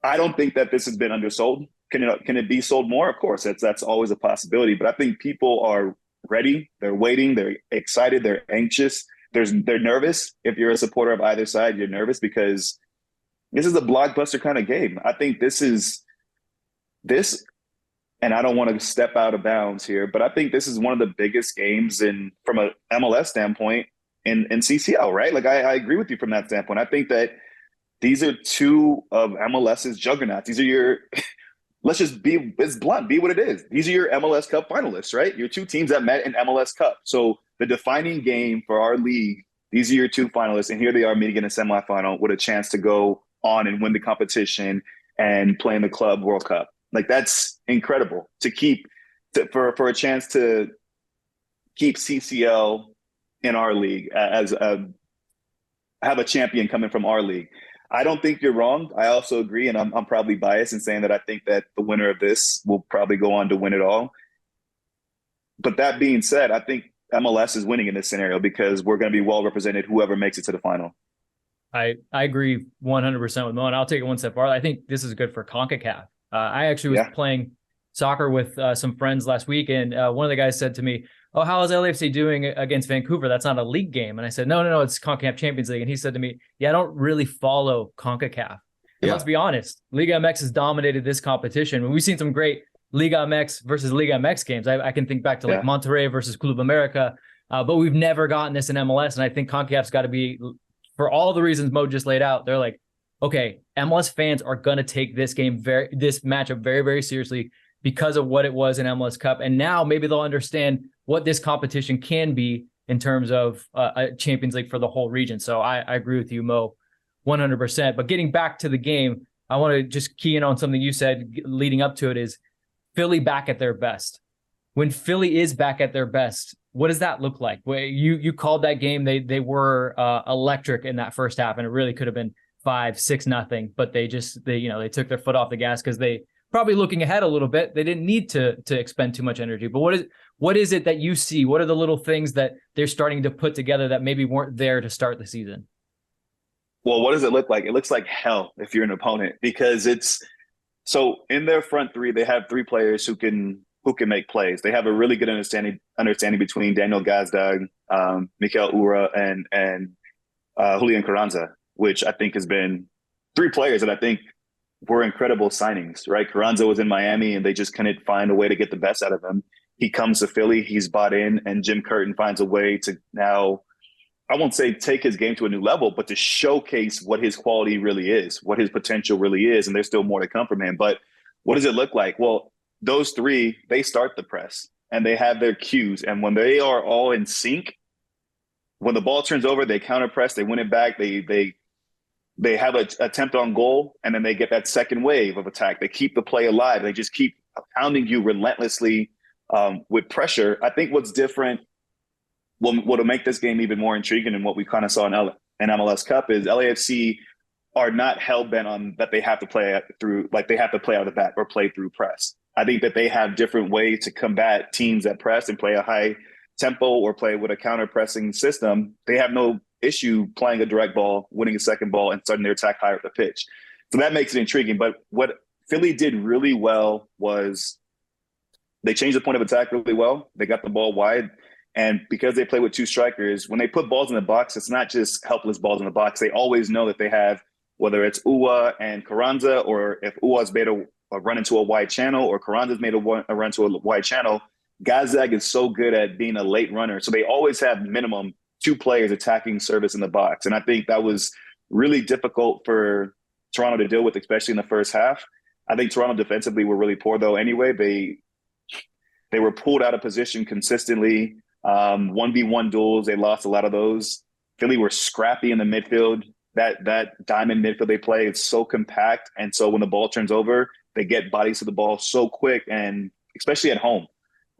I don't think that this has been undersold. Can it be sold more? Of course, that's always a possibility. But I think people are ready. They're waiting. They're excited. They're anxious. They're nervous. If you're a supporter of either side, you're nervous because this is a blockbuster kind of game. I think this, and I don't want to step out of bounds here, but I think this is one of the biggest games from a MLS standpoint in CCL, right? Like I agree with you from that standpoint. I think that these are two of MLS's juggernauts. These are let's just it's blunt, be what it is. These are your MLS Cup finalists, right? Your two teams that met in MLS Cup. So the defining game for our league, these are your two finalists, and here they are meeting in a semifinal with a chance to go on and win the competition and play in the Club World Cup. Like that's incredible for a chance to keep CCL in our league have a champion coming from our league. I don't think you're wrong. I also agree, and I'm probably biased in saying that I think that the winner of this will probably go on to win it all. But that being said, I think MLS is winning in this scenario because we're going to be well represented whoever makes it to the final. I agree 100% with Mo, and I'll take it one step farther. I think this is good for CONCACAF. I actually was playing soccer with some friends last week, and one of the guys said to me, oh, how is LAFC doing against Vancouver? That's not a league game. And I said, no, it's Concacaf Champions League. And he said to me, yeah, I don't really follow CONCACAF. And let's be honest, Liga MX has dominated this competition. We've seen some great Liga MX versus Liga MX games. I can think back to like Monterrey versus Club America, but we've never gotten this in MLS. And I think CONCACAF's got to be, for all the reasons Mo just laid out, they're like, okay, MLS fans are going to take this matchup very, very seriously because of what it was in MLS Cup. And now maybe they'll understand what this competition can be in terms of a Champions League for the whole region. So I agree with you, Mo, 100%. But getting back to the game, I want to just key in on something you said leading up to it is Philly back at their best. When Philly is back at their best, what does that look like? You called that game. They were electric in that first half, and it really could have been 5-6-0, but they took their foot off the gas because they probably looking ahead a little bit. They didn't need to expend too much energy. But what is it that you see? What are the little things that they're starting to put together that maybe weren't there to start the season? Well, what does it look like? It looks like hell if you're an opponent, because so in their front three, they have three players who can make plays. They have a really good understanding between Daniel Gazdag, Mikel Ura, and Julian Carranza, which I think has been three players that I think were incredible signings, right? Carranza was in Miami and they just couldn't find a way to get the best out of him. He comes to Philly, he's bought in, and Jim Curtin finds a way to now, I won't say take his game to a new level, but to showcase what his quality really is, what his potential really is. And there's still more to come from him. But what does it look like? Well, those three, they start the press and they have their cues. And when they are all in sync, when the ball turns over, they counter press, they win it back, they have an attempt on goal, and then they get that second wave of attack. They keep the play alive. They just keep pounding you relentlessly with pressure. I think what's different, what'll make this game even more intriguing and what we kind of saw in MLS Cup is LAFC are not hell-bent on that they have to play through, like they have to play out of the back or play through press. I think that they have different ways to combat teams that press and play a high tempo or play with a counter-pressing system. They have no issue playing a direct ball, winning a second ball, and starting their attack higher up the pitch. So that makes it intriguing. But what Philly did really well was they changed the point of attack really well. They got the ball wide. And because they play with two strikers, when they put balls in the box, it's not just helpless balls in the box. They always know that they have, whether it's Ua and Carranza, or if Ua's made a run into a wide channel or Carranza's made a run to a wide channel, Gazdag is so good at being a late runner. So they always have minimum two players attacking service in the box. And I think that was really difficult for Toronto to deal with, especially in the first half. I think Toronto defensively were really poor though anyway. They were pulled out of position consistently. 1v1 duels, they lost a lot of those. Philly were scrappy in the midfield. That diamond midfield they play, it's so compact. And so when the ball turns over, they get bodies to the ball so quick, and especially at home.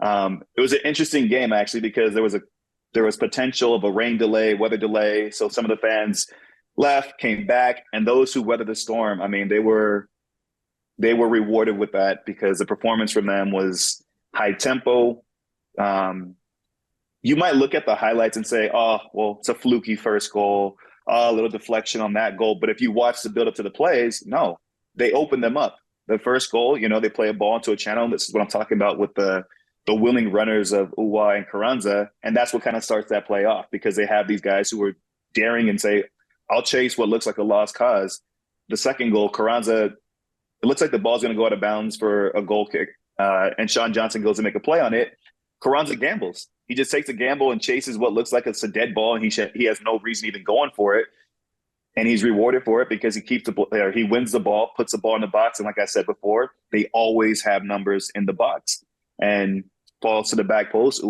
It was an interesting game, actually, because there was potential of a rain delay, weather delay. So some of the fans left, came back, and those who weathered the storm, I mean, they were rewarded with that, because the performance from them was high tempo. You might look at the highlights and say, oh, well, it's a fluky first goal, a little deflection on that goal. But if you watch the build up to the plays, no, they opened them up. The first goal, they play a ball into a channel. This is what I'm talking about with the willing runners of Uwa and Carranza. And that's what kind of starts that play off, because they have these guys who are daring and say, I'll chase what looks like a lost cause. The second goal, Carranza, it looks like the ball's going to go out of bounds for a goal kick. And Sean Johnson goes to make a play on it. Carranza gambles. He just takes a gamble and chases what looks like it's a dead ball, and he has no reason even going for it. And he's rewarded for it because he wins the ball, puts the ball in the box. And like I said before, they always have numbers in the box. And falls to the back post,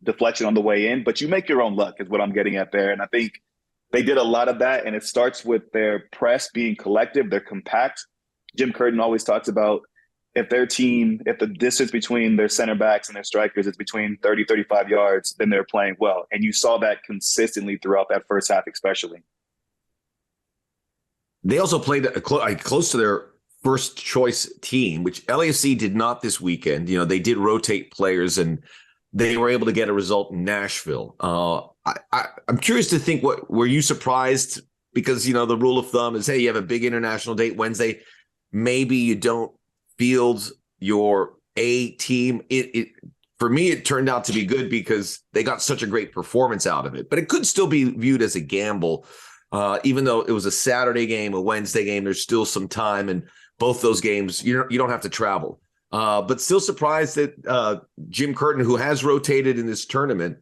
deflection on the way in. But you make your own luck is what I'm getting at there. And I think they did a lot of that. And it starts with their press being collective. They're compact. Jim Curtin always talks about if the distance between their center backs and their strikers is between 30, 35 yards, then they're playing well. And you saw that consistently throughout that first half, especially. They also played close to their first choice team, which LAFC did not this weekend. They did rotate players, and they were able to get a result in Nashville. I'm curious to think, were you surprised? Because, the rule of thumb is, hey, you have a big international date Wednesday. Maybe you don't field your A team. For me, it turned out to be good because they got such a great performance out of it. But it could still be viewed as a gamble. Even though it was a Saturday game, a Wednesday game, there's still some time, and both those games, you don't have to travel. But still surprised that Jim Curtin, who has rotated in this tournament,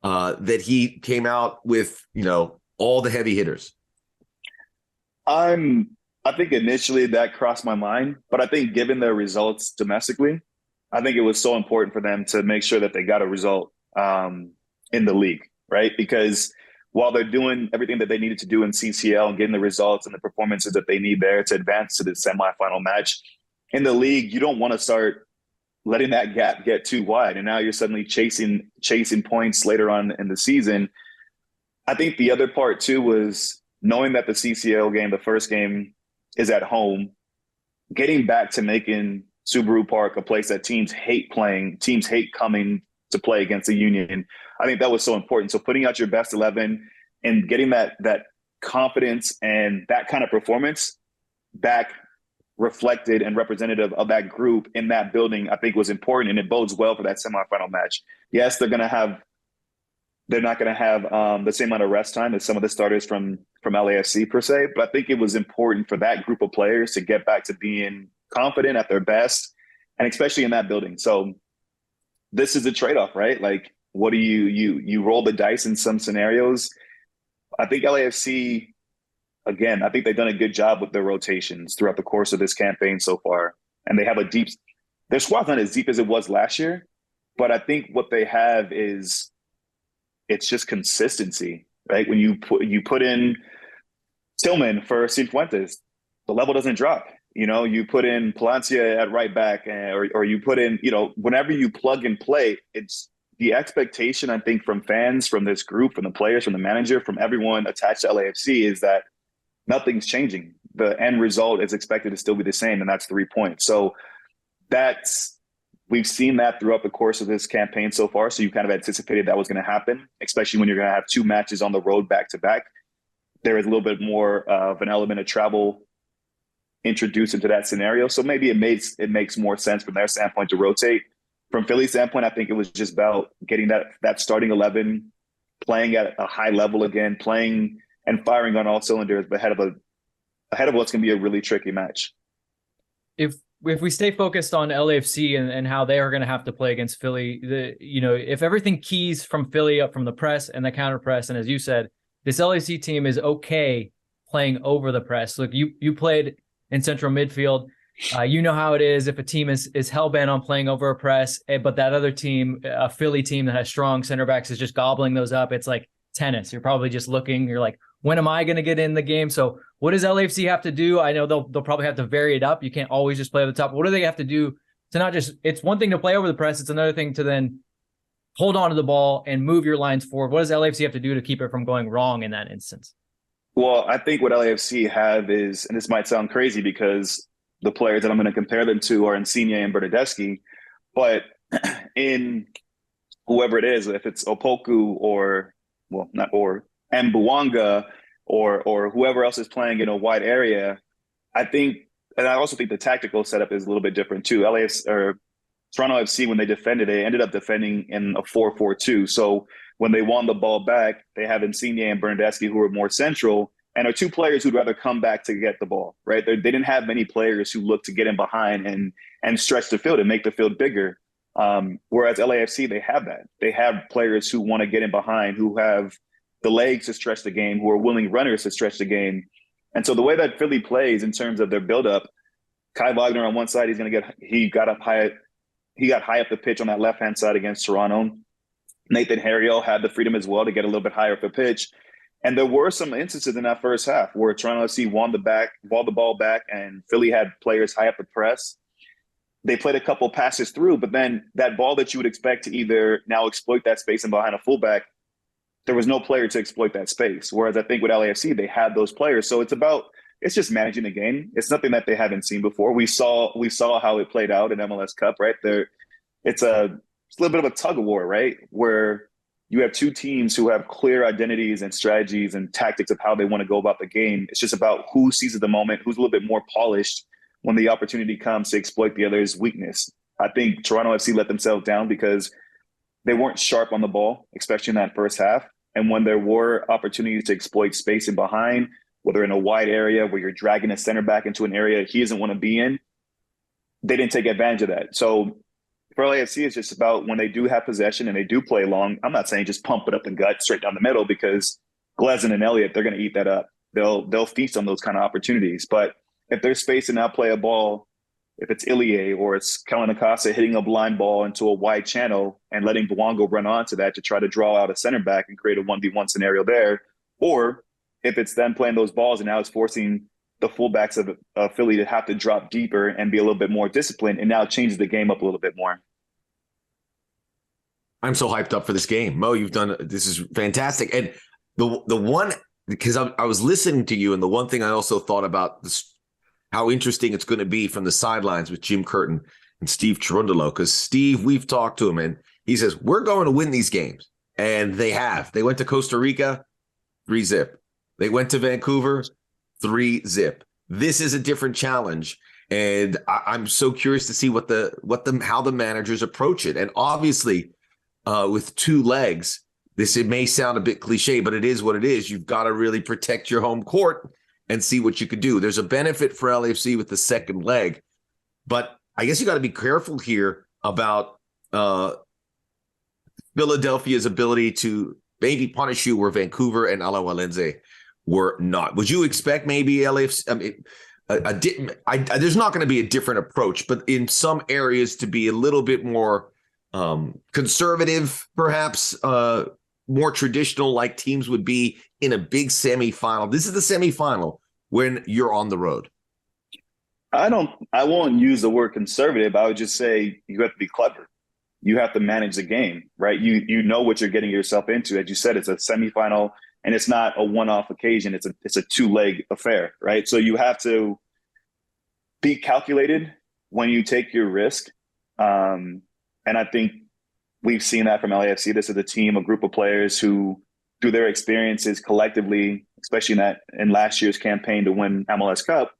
that he came out with, all the heavy hitters. I think initially that crossed my mind, but I think given their results domestically, I think it was so important for them to make sure that they got a result in the league, right? Because while they're doing everything that they needed to do in CCL and getting the results and the performances that they need there to advance to the semifinal match, in the league, you don't want to start letting that gap get too wide. And now you're suddenly chasing points later on in the season. I think the other part too was knowing that the CCL game, the first game, is at home, getting back to making Subaru Park a place that teams hate coming to play against the Union. I think that was so important. So putting out your best 11 and getting that confidence and that kind of performance back reflected and representative of that group in that building, I think was important, and it bodes well for that semifinal match. Yes, they're not going to have the same amount of rest time as some of the starters from LAFC per se, but I think it was important for that group of players to get back to being confident at their best, and especially in that building. So this is a trade-off, right? Like, what do you roll the dice in some scenarios? I think LAFC, again, I think they've done a good job with their rotations throughout the course of this campaign so far. And they have their squad's not as deep as it was last year, but I think what they have is, it's just consistency, right? When you put in Tillman for Cifuentes, the level doesn't drop. You put in Palencia at right back, or you put in, whenever you plug and play, it's the expectation, I think, from fans, from this group, from the players, from the manager, from everyone attached to LAFC, is that nothing's changing. The end result is expected to still be the same, and that's 3 points. So we've seen that throughout the course of this campaign so far. So you kind of anticipated that was going to happen, especially when you're going to have 2 matches on the road back to back. There is a little bit more of an element of travel introduced into that scenario. So maybe it makes more sense from their standpoint to rotate. From Philly's standpoint, I think it was just about getting that starting 11, playing at a high level again, playing and firing on all cylinders ahead of what's going to be a really tricky match. If we stay focused on LAFC and how they are going to have to play against Philly, if everything keys from Philly up from the press and the counter press, and as you said, this LAFC team is okay playing over the press. Look, you played in central midfield. You know how it is if a team is hell-bent on playing over a press, but that other team, a Philly team that has strong center backs, is just gobbling those up. It's like tennis. You're probably just looking, you're like, when am I going to get in the game? So what does LAFC have to do? I know they'll probably have to vary it up. You can't always just play over the top. What do they have to do to not just, it's one thing to play over the press. It's another thing to then hold on to the ball and move your lines forward. What does LAFC have to do to keep it from going wrong in that instance? Well, I think what LAFC have is, and this might sound crazy because the players that I'm going to compare them to are Insigne and Bernardeschi, but in whoever it is, if it's Opoku or, well, not or, Mbuwanga or whoever else is playing in a wide area, I think, and I also think the tactical setup is a little bit different too. LAFC or Toronto FC, when they defended, they ended up defending in a 4-4-2. So when they won the ball back, they have Insigne and Bernardeschi who are more central and are two players who'd rather come back to get the ball, right? They didn't have many players who look to get in behind and stretch the field and make the field bigger. Whereas LAFC, they have that. They have players who want to get in behind, who have the legs to stretch the game, who are willing runners to stretch the game. And so the way that Philly plays in terms of their buildup, Kai Wagner on one side, he got high up the pitch on that left-hand side against Toronto. Nathan Harriel had the freedom as well to get a little bit higher up the pitch. And there were some instances in that first half where Toronto FC won the ball back, and Philly had players high up the press. They played a couple passes through, but then that ball that you would expect to either now exploit that space and behind a fullback, there was no player to exploit that space. Whereas I think with LAFC, they had those players. So it's just managing the game. It's nothing that they haven't seen before. We saw how it played out in MLS Cup, right? It's a little bit of a tug of war, right? Where you have two teams who have clear identities and strategies and tactics of how they want to go about the game. It's just about who seizes the moment, who's a little bit more polished when the opportunity comes to exploit the other's weakness. I think Toronto FC let themselves down because they weren't sharp on the ball, especially in that first half. And when there were opportunities to exploit space in behind, whether in a wide area where you're dragging a center back into an area he doesn't want to be in, they didn't take advantage of that. So for LAFC, it's just about when they do have possession and they do play long. I'm not saying just pump it up the gut straight down the middle, because Gleason and Elliott, they're going to eat that up. They'll feast on those kind of opportunities. But if there's space to now play a ball, if it's Ilie or it's Kellen Acosta hitting a blind ball into a wide channel and letting Bouanga run onto that to try to draw out a center back and create a 1v1 scenario there, or if it's them playing those balls and now it's forcing the fullbacks of Philly to have to drop deeper and be a little bit more disciplined, and now changes the game up a little bit more. I'm so hyped up for this game. Mo, this is fantastic. And the one, because I was listening to you, and the one thing I also thought about this, how interesting it's going to be from the sidelines with Jim Curtin and Steve Cherundolo, because Steve, we've talked to him, and he says, we're going to win these games. And they have. They went to Costa Rica, 3-0. They went to Vancouver, 3-0. This is a different challenge. And I'm so curious to see how the managers approach it. And obviously, with two legs, it may sound a bit cliche, but it is what it is. You've got to really protect your home court and see what you could do. There's a benefit for LAFC with the second leg, but I guess you got to be careful here about Philadelphia's ability to maybe punish you where Vancouver and Alajuelense were not. Would you expect maybe LAFC? There's not going to be a different approach, but in some areas to be a little bit more conservative, perhaps more traditional, like teams would be in a big semifinal. This is the semifinal when you're on the road. I won't use the word conservative. I would just say you have to be clever. You have to manage the game, right? You know what you're getting yourself into. As you said, it's a semifinal, and it's not a one-off occasion. It's a two-leg affair, right? So you have to be calculated when you take your risk. And I think we've seen that from LAFC. This is a team, a group of players who, through their experiences collectively, especially in last year's campaign to win MLS Cup,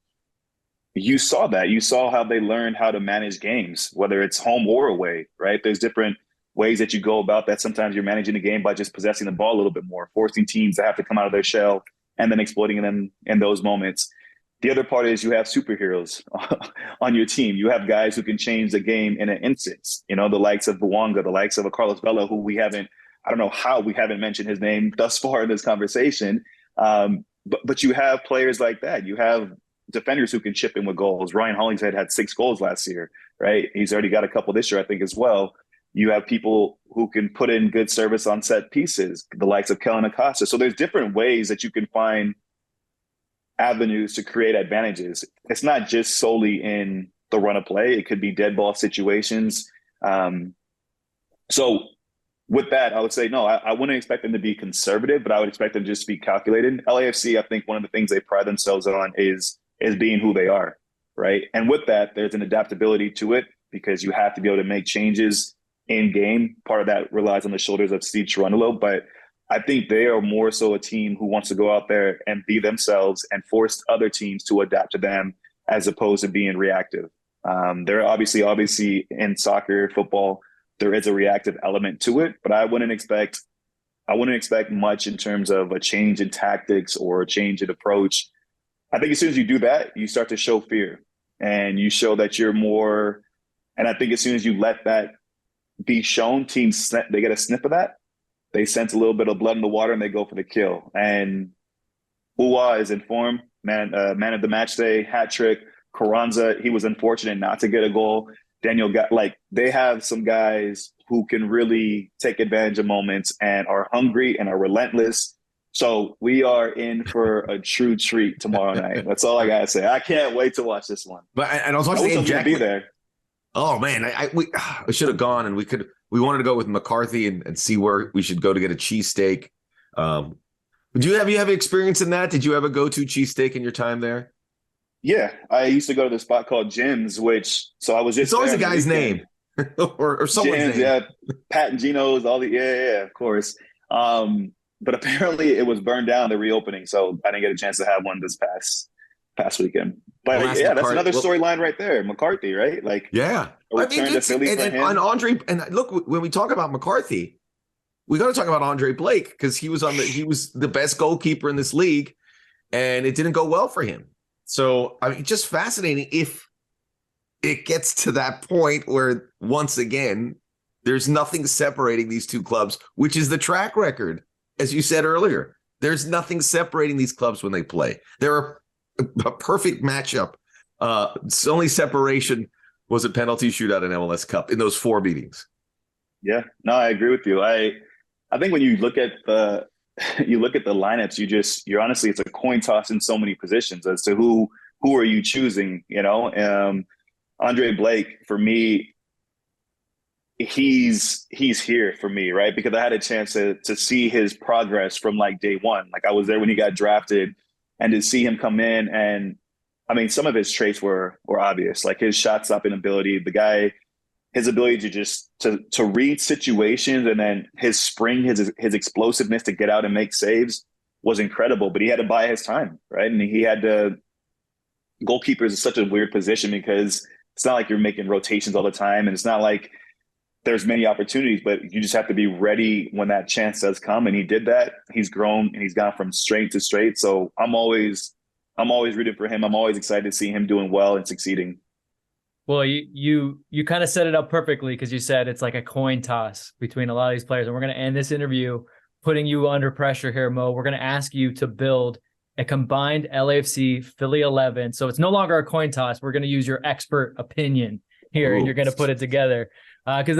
you saw that. You saw how they learned how to manage games, whether it's home or away, right? There's different ways that you go about that. Sometimes you're managing the game by just possessing the ball a little bit more, forcing teams to have to come out of their shell and then exploiting them in those moments. The other part is you have superheroes on your team. You have guys who can change the game in an instance. You know, the likes of Bouanga, the likes of a Carlos Vela, who I don't know how we haven't mentioned his name thus far in this conversation. But you have players like that. You have defenders who can chip in with goals. Ryan Hollingshead had 6 goals last year, right? He's already got a couple this year, I think, as well. You have people who can put in good service on set pieces, the likes of Kellen Acosta. So there's different ways that you can find avenues to create advantages. It's not just solely in the run of play. It could be dead ball situations. So with that, I would say, no, I wouldn't expect them to be conservative, but I would expect them to just be calculated. LAFC, I think one of the things they pride themselves on is being who they are, right? And with that, there's an adaptability to it because you have to be able to make changes in game. Part of that relies on the shoulders of Steve Cherundolo, but I think they are more so a team who wants to go out there and be themselves and force other teams to adapt to them as opposed to being reactive. They're obviously in soccer, football, there is a reactive element to it, but I wouldn't expect much in terms of a change in tactics or a change in approach. I think as soon as you do that, you start to show fear and you show that you're more. And I think as soon as you let that be shown, teams, they get a sniff of that. They sense a little bit of blood in the water and they go for the kill. And Uwa is in form, man of the match day, hat trick. Carranza, he was unfortunate not to get a goal. Daniel got they have some guys who can really take advantage of moments and are hungry and are relentless. So we are in for a true treat tomorrow night. That's all I gotta say. I can't wait to watch this one. But and I was watching Jack be there. Oh man, we should have gone, and we wanted to go with McCarthy and see where we should go to get a cheesesteak. Have you have experience in that? Did you have a go-to cheesesteak in your time there? Yeah, I used to go to the spot called Jim's, so I was just. It's always a guy's name or someone's Jim's, name. Yeah, Pat and Gino's, of course. But apparently it was burned down, the reopening, so I didn't get a chance to have one this past weekend. But that's another storyline right there. McCarthy, right? Yeah. To Philly for him. And Andre, and look, when we talk about McCarthy, we got to talk about Andre Blake because he was the best goalkeeper in this league, and it didn't go well for him. So just fascinating if it gets to that point where once again there's nothing separating these two clubs, which is the track record, as you said earlier. There's nothing separating these clubs when they play. They're a perfect matchup. Its only separation was a penalty shootout in MLS Cup in those 4 meetings. Yeah, no, I agree with you. I think when you look at the lineups, you're honestly, it's a coin toss in so many positions as to who are you choosing, Andre Blake, for me, he's here for me, right? Because I had a chance to see his progress from day one. I was there when he got drafted, and to see him come in, and some of his traits were obvious, like his shot stopping ability, the guy, his ability to just to read situations, and then his spring, his explosiveness to get out and make saves was incredible. But he had to buy his time, right? And he had to. Goalkeepers is such a weird position because it's not like you're making rotations all the time, and it's not like there's many opportunities, but you just have to be ready when that chance does come. And he did that. He's grown and he's gone from strength to strength. So I'm always rooting for him. I'm always excited to see him doing well and succeeding. Well, you kind of set it up perfectly because you said it's like a coin toss between a lot of these players. And we're going to end this interview putting you under pressure here, Mo. We're going to ask you to build a combined LAFC-Philly 11. So it's no longer a coin toss. We're going to use your expert opinion here, and you're going to put it together. Because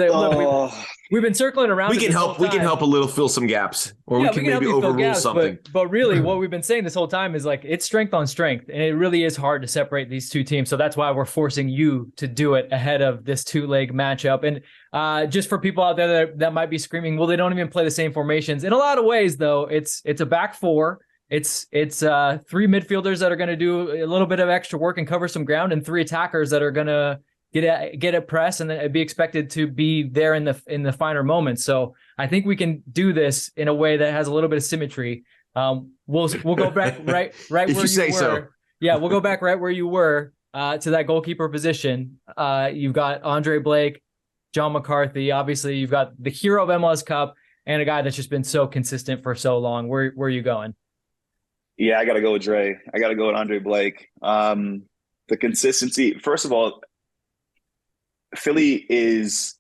we've been circling around. We can help a little fill some gaps, or we can maybe overrule something. But really, what we've been saying this whole time is it's strength on strength, and it really is hard to separate these two teams. So that's why we're forcing you to do it ahead of this 2-leg matchup. And just for people out there that might be screaming, well, they don't even play the same formations. In a lot of ways, though, it's a back 4. It's 3 midfielders that are going to do a little bit of extra work and cover some ground, and 3 attackers that are going to get a press and then be expected to be there in the finer moments. So I think we can do this in a way that has a little bit of symmetry. We'll go back right where you were. So. Yeah, we'll go back right where you were to that goalkeeper position. You've got Andre Blake, John McCarthy. Obviously, you've got the hero of MLS Cup and a guy that's just been so consistent for so long. Where are you going? Yeah, I got to go with Dre. I got to go with Andre Blake. The consistency, first of all, Philly is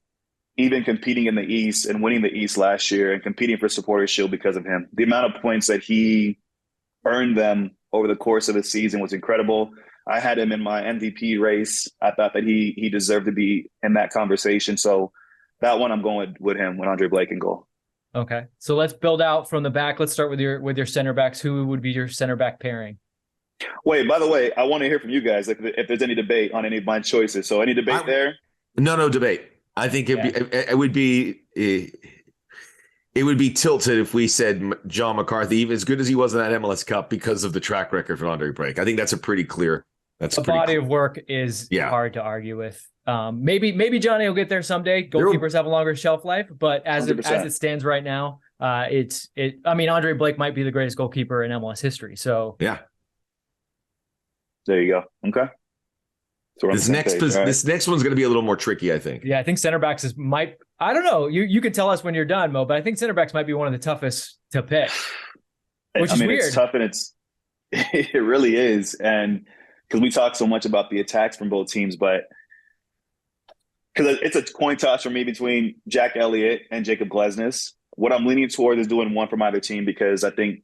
even competing in the East and winning the East last year and competing for Supporters Shield because of him. The amount of points that he earned them over the course of the season was incredible. I had him in my MVP race. I thought that he deserved to be in that conversation. So that one I'm going with him, with Andre Blake in goal. Okay. So let's build out from the back. Let's start with your center backs. Who would be your center back pairing? Wait, by the way, I want to hear from you guys if there's any debate on any of my choices. So any debate there? No debate. I think it would be tilted if we said John McCarthy, even as good as he was in that MLS Cup, because of the track record for Andre Blake. I think that's a pretty clear. That's a body of work is hard to argue with. Maybe Johnny will get there someday. Goalkeepers have a longer shelf life, but as it stands right now, I mean, Andre Blake might be the greatest goalkeeper in MLS history. So yeah, there you go. Okay. So this next one's going to be a little more tricky, I think. Yeah, I think center backs I don't know. You can tell us when you're done, Mo, but I think center backs might be one of the toughest to pick. Which is weird. It's tough, and it really is, and because we talk so much about the attacks from both teams, but because it's a coin toss for me between Jack Elliott and Jacob Glesnes. What I'm leaning toward is doing one from either team, because I think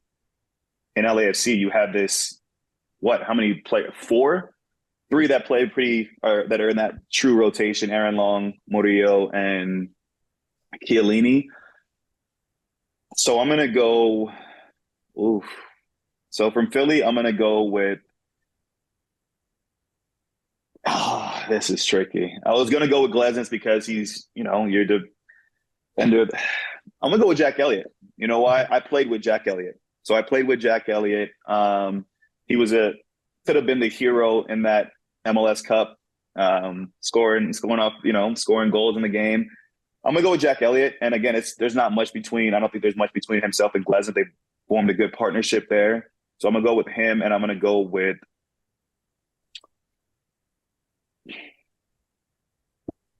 in LAFC you have this, how many players? 4? 3 that play that are in that true rotation: Aaron Long, Murillo, and Chiellini. So I'm gonna go. So from Philly, I'm gonna go with. Oh, this is tricky. I was gonna go with Glesnes because he's, you're the defender. I'm gonna go with Jack Elliott. You know why? I played with Jack Elliott. So I played with Jack Elliott. He could have been the hero in that MLS Cup, scoring goals in the game. I'm gonna go with Jack Elliott, and again, there's not much between. I don't think there's much between himself and Glesnes. They formed a good partnership there, so I'm gonna go with him, and I'm gonna go with.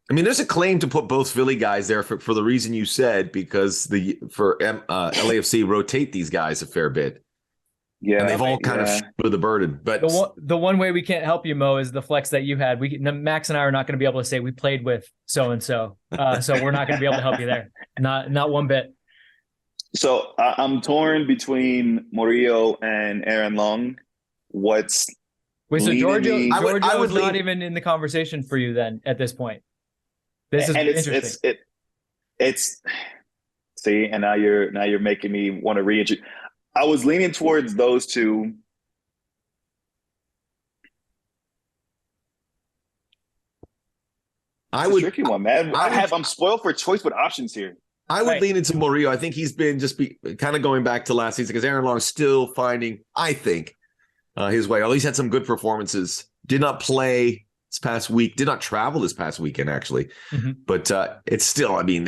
I mean, there's a claim to put both Philly guys there for the reason you said, because LAFC rotate these guys a fair bit. Yeah, and they've all kind of with the burden. But the one way we can't help you, Mo, is the flex that you had. Max and I are not going to be able to say we played with so and so, so we're not going to be able to help you there. Not one bit. So I'm torn between Murillo and Aaron Long. So Giorgio is not even in the conversation for you then at this point. This is interesting. And now you're making me want to reintroduce. I was leaning towards those two. It's a tricky one, man. I'm spoiled for choice with options here. I would lean into Murillo. I think he's been kind of going back to last season, because Aaron Long's still finding, I think, his way. At least had some good performances. Did not play this past week. Did not travel this past weekend, actually. Mm-hmm. But it's still, I mean,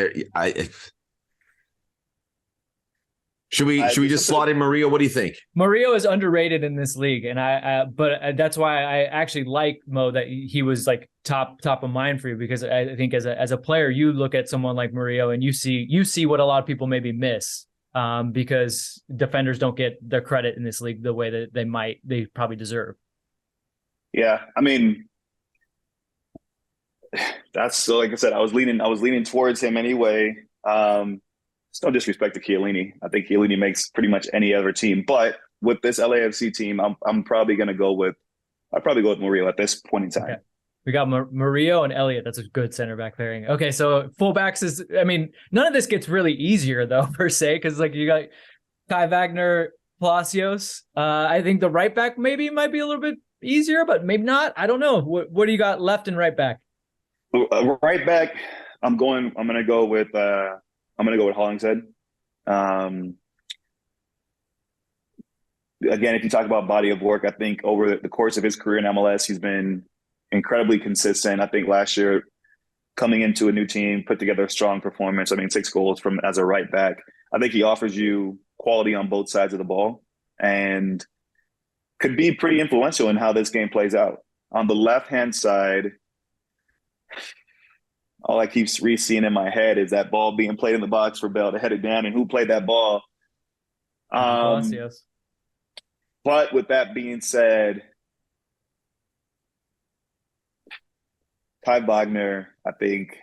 Should we just slot in Murillo? What do you think? Murillo is underrated in this league, and but that's why I actually like Mo, that he was like top of mind for you, because I think as a player, you look at someone like Murillo and you see what a lot of people maybe miss, because defenders don't get their credit in this league the way that they probably deserve. Yeah, I mean, that's so. Like I said, I was leaning towards him anyway. It's no disrespect to Chiellini. I think Chiellini makes pretty much any other team. But with this LAFC team, I'm probably going to go with Murillo at this point in time. Okay. We got Murillo and Elliott. That's a good center back pairing. Okay, so fullbacks none of this gets really easier though, per se, because like you got Kai Wagner, Palacios. I think the right back maybe might be a little bit easier, but maybe not. I don't know. What do you got left in right back? Right back, I'm going to go with Hollingshead. Again, if you talk about body of work, I think over the course of his career in MLS, he's been incredibly consistent. I think last year, coming into a new team, put together a strong performance. 6 goals as a right back. I think he offers you quality on both sides of the ball and could be pretty influential in how this game plays out. On the left-hand side, all I keep re-seeing in my head is that ball being played in the box for Bell to head it down, and who played that ball. Palacios. But with that being said, Kai Wagner, I think,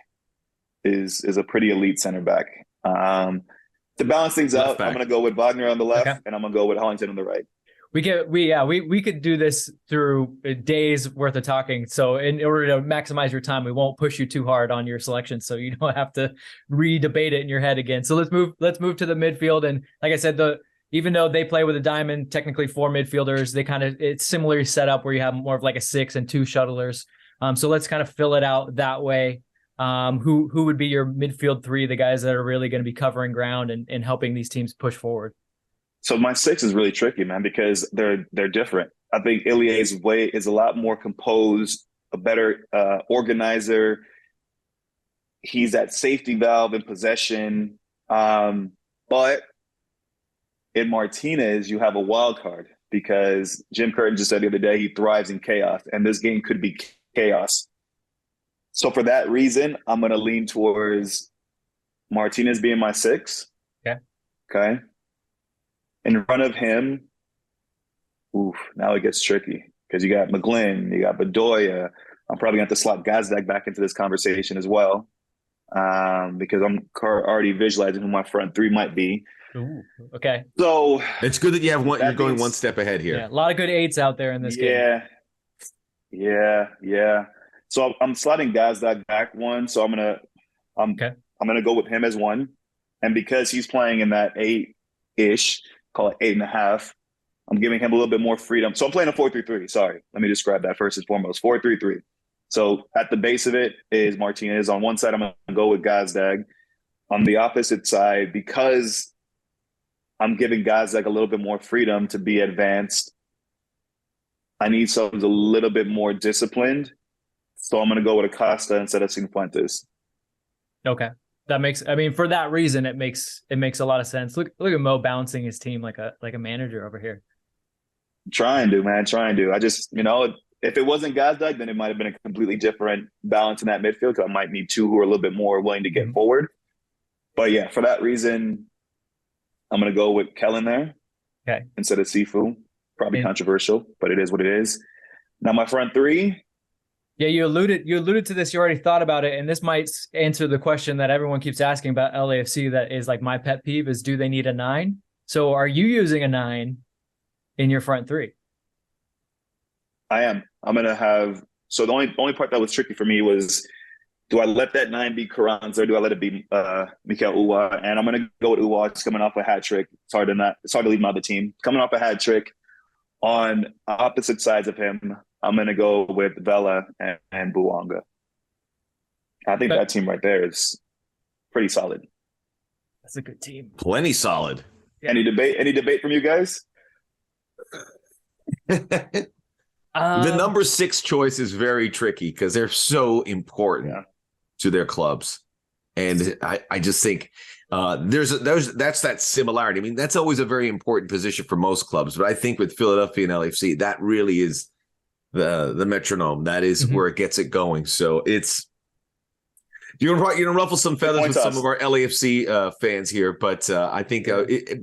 is a pretty elite center back. To balance things out, I'm going to go with Wagner on the left, and I'm going to go with Hollingshead on the right. We could do this through a day's worth of talking. So in order to maximize your time, we won't push you too hard on your selection, so you don't have to re-debate it in your head again. So let's move to the midfield. And like I said, even though they play with a diamond, technically 4 midfielders, it's similarly set up where you have more of like a 6 and 2 shuttlers. So let's kind of fill it out that way. Who would be your midfield 3, the guys that are really going to be covering ground and helping these teams push forward? So my 6 is really tricky, man, because they're different. I think Ilie's way is a lot more composed, a better organizer. He's that safety valve in possession. But in Martinez, you have a wild card because Jim Curtin just said the other day he thrives in chaos, and this game could be chaos. So for that reason, I'm going to lean towards Martinez being my 6. Okay. In front of him, now it gets tricky because you got McGlynn, you got Bedoya. I'm probably going to have to slot Gazdag back into this conversation as well because I'm already visualizing who my front 3 might be. Ooh, okay. So it's good that you have one. You're going one step ahead here. Yeah, a lot of good 8s out there in this game. Yeah. So I'm slotting Gazdag back 1. So I'm gonna go with him as 1, and because he's playing in that 8-ish. Call it 8.5. I'm giving him a little bit more freedom. So I'm playing a 4-3-3. Sorry. Let me describe that first and foremost. 4-3-3. So at the base of it is Martinez. On one side, I'm going to go with Gazdag. On the opposite side, because I'm giving Gazdag a little bit more freedom to be advanced, I need someone who's a little bit more disciplined. So I'm going to go with Acosta instead of Cifuentes. Okay. For that reason, it makes a lot of sense. Look at Mo balancing his team like a manager over here. Trying to. I just, if it wasn't Gazdag, then it might have been a completely different balance in that midfield because I might need 2 who are a little bit more willing to get forward. But yeah, for that reason, I'm going to go with Kellen there instead of Sifu. Probably controversial, but it is what it is. Now my front 3. Yeah, you alluded to this. You already thought about it, and this might answer the question that everyone keeps asking about LAFC. That is like my pet peeve: is do they need a 9? So, are you using a 9 in your front 3? I am. I'm gonna have. So the only part that was tricky for me was, do I let that 9 be Carranza or do I let it be Mikel Uwa? And I'm gonna go with Uwa. It's coming off a hat trick. It's hard to leave him out of the team. Coming off a hat trick. On opposite sides of him, I'm going to go with Vela and Bouanga. I think that team right there is pretty solid. That's a good team. Plenty solid. Yeah. Any debate from you guys? The number 6 choice is very tricky because they're so important to their clubs. And I just think that's that similarity. I mean, that's always a very important position for most clubs. But I think with Philadelphia and LAFC, that really is the metronome. That is where it gets it going. So it's you're gonna ruffle some feathers with some of our LAFC fans here, but I think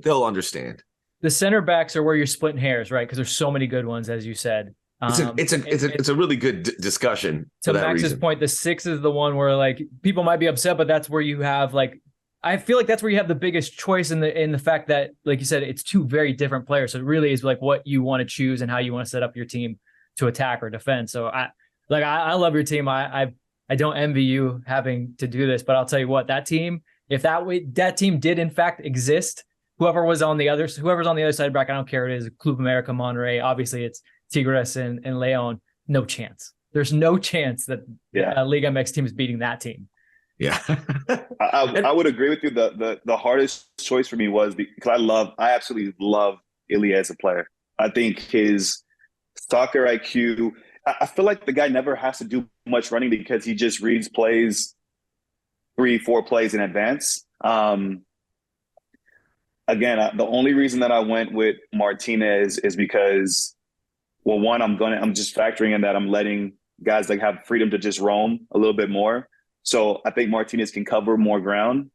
they'll understand. The center backs are where you're splitting hairs, right? Because there's so many good ones, as you said. It's a really good discussion. To Max's point, the 6 is the one where like people might be upset, but that's where you have like, I feel like that's where you have the biggest choice in the fact that, like you said, it's 2 very different players. So it really is like what you want to choose and how you want to set up your team to attack or defend. So I love your team. I don't envy you having to do this, but I'll tell you what, that team, if that team did in fact exist, whoever's on the other side of the bracket, I don't care. It is Club America, Monterrey. Obviously it's Tigres and Leon. No chance. There's no chance that Liga MX team is beating that team. Yeah. I would agree with you. The hardest choice for me was because I absolutely love Ilya as a player. I think his soccer IQ, I feel like the guy never has to do much running because he just reads plays 3-4 plays in advance. Again, the only reason that I went with Martinez is because, well, one, I'm just factoring in that I'm letting guys like have freedom to just roam a little bit more. So I think Martinez can cover more ground.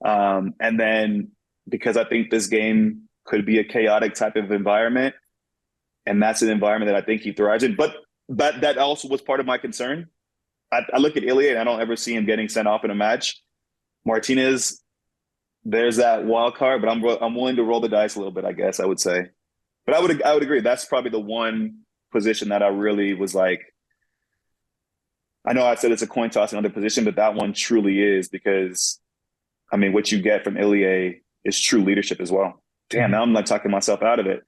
And then because I think this game could be a chaotic type of environment, and that's an environment that I think he thrives in. But that also was part of my concern. I look at Ilya and I don't ever see him getting sent off in a match. Martinez, there's that wild card, but I'm willing to roll the dice a little bit, I guess I would say. But I would agree. That's probably the one position that I really was like, I know I said it's a coin toss in other position, but that one truly is, because I mean, what you get from Ilie is true leadership as well. Damn, now I'm like talking myself out of it.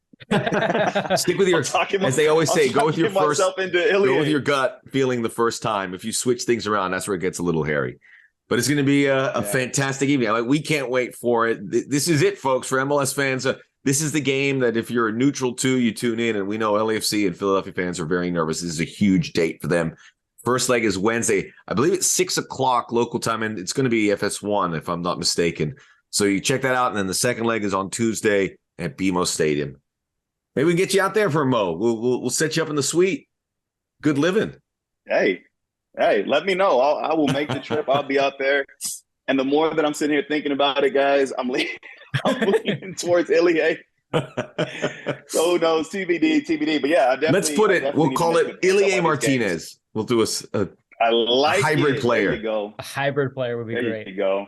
Stick with your, as they always say, go with your first, go with your gut feeling the first time. If you switch things around, that's where it gets a little hairy. But it's going to be a fantastic evening. We can't wait for it. This is it, folks, for MLS fans. This is the game that if you're a neutral too, you tune in. And we know LAFC and Philadelphia fans are very nervous. This is a huge date for them. First leg is Wednesday. I believe it's 6 o'clock local time, and it's going to be FS1 if I'm not mistaken. So you check that out. And then the second leg is on Tuesday at BMO Stadium. Maybe we can get you out there for a Mo. We'll set you up in the suite. Good living. Hey, let me know. I will make the trip. I'll be out there. And the more that I'm sitting here thinking about it, guys, I'm leaning towards Ilie. So who knows? TBD. But yeah, I definitely. Let's put it. We'll call it Ilie Martinez. We'll do a hybrid player. There you go. A hybrid player would be great. There you go.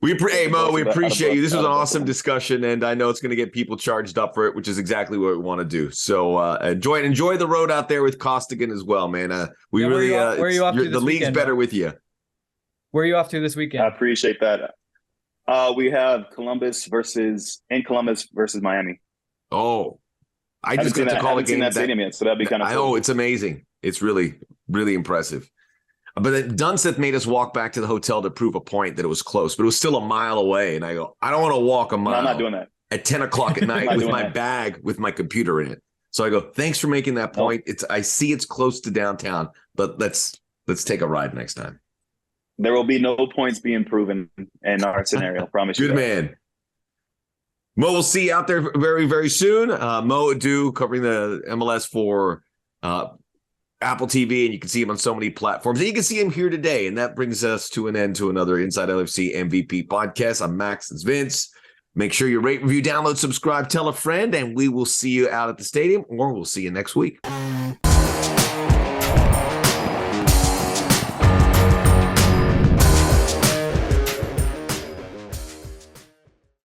Hey, Mo, we appreciate you. This was an awesome discussion, and I know it's going to get people charged up for it, which is exactly what we want to do. So enjoy it. Enjoy the road out there with Costigan as well, man. Where are you off to this weekend? The league's better with you. Where are you off to this weekend? I appreciate that. We have Columbus versus Miami. Oh, I just got to call a game that stadium yet, so that'd be kind of cool. Oh, it's amazing. It's really, really impressive. But then Dunseth made us walk back to the hotel to prove a point that it was close, but it was still a mile away. And I go, I don't want to walk a mile. No, I'm not doing that. At 10 o'clock at night with my bag with my computer in it. So I go, thanks for making that point. I see it's close to downtown, but let's take a ride next time. There will be no points being proven in our scenario. Promise you. Good man. Mo, we'll see you out there very, very soon. Mo Edu covering the MLS for Apple TV, and you can see him on so many platforms. And you can see him here today. And that brings us to an end to another Inside LFC MVP podcast. I'm Max. It's Vince. Make sure you rate, review, download, subscribe, tell a friend, and we will see you out at the stadium, or we'll see you next week.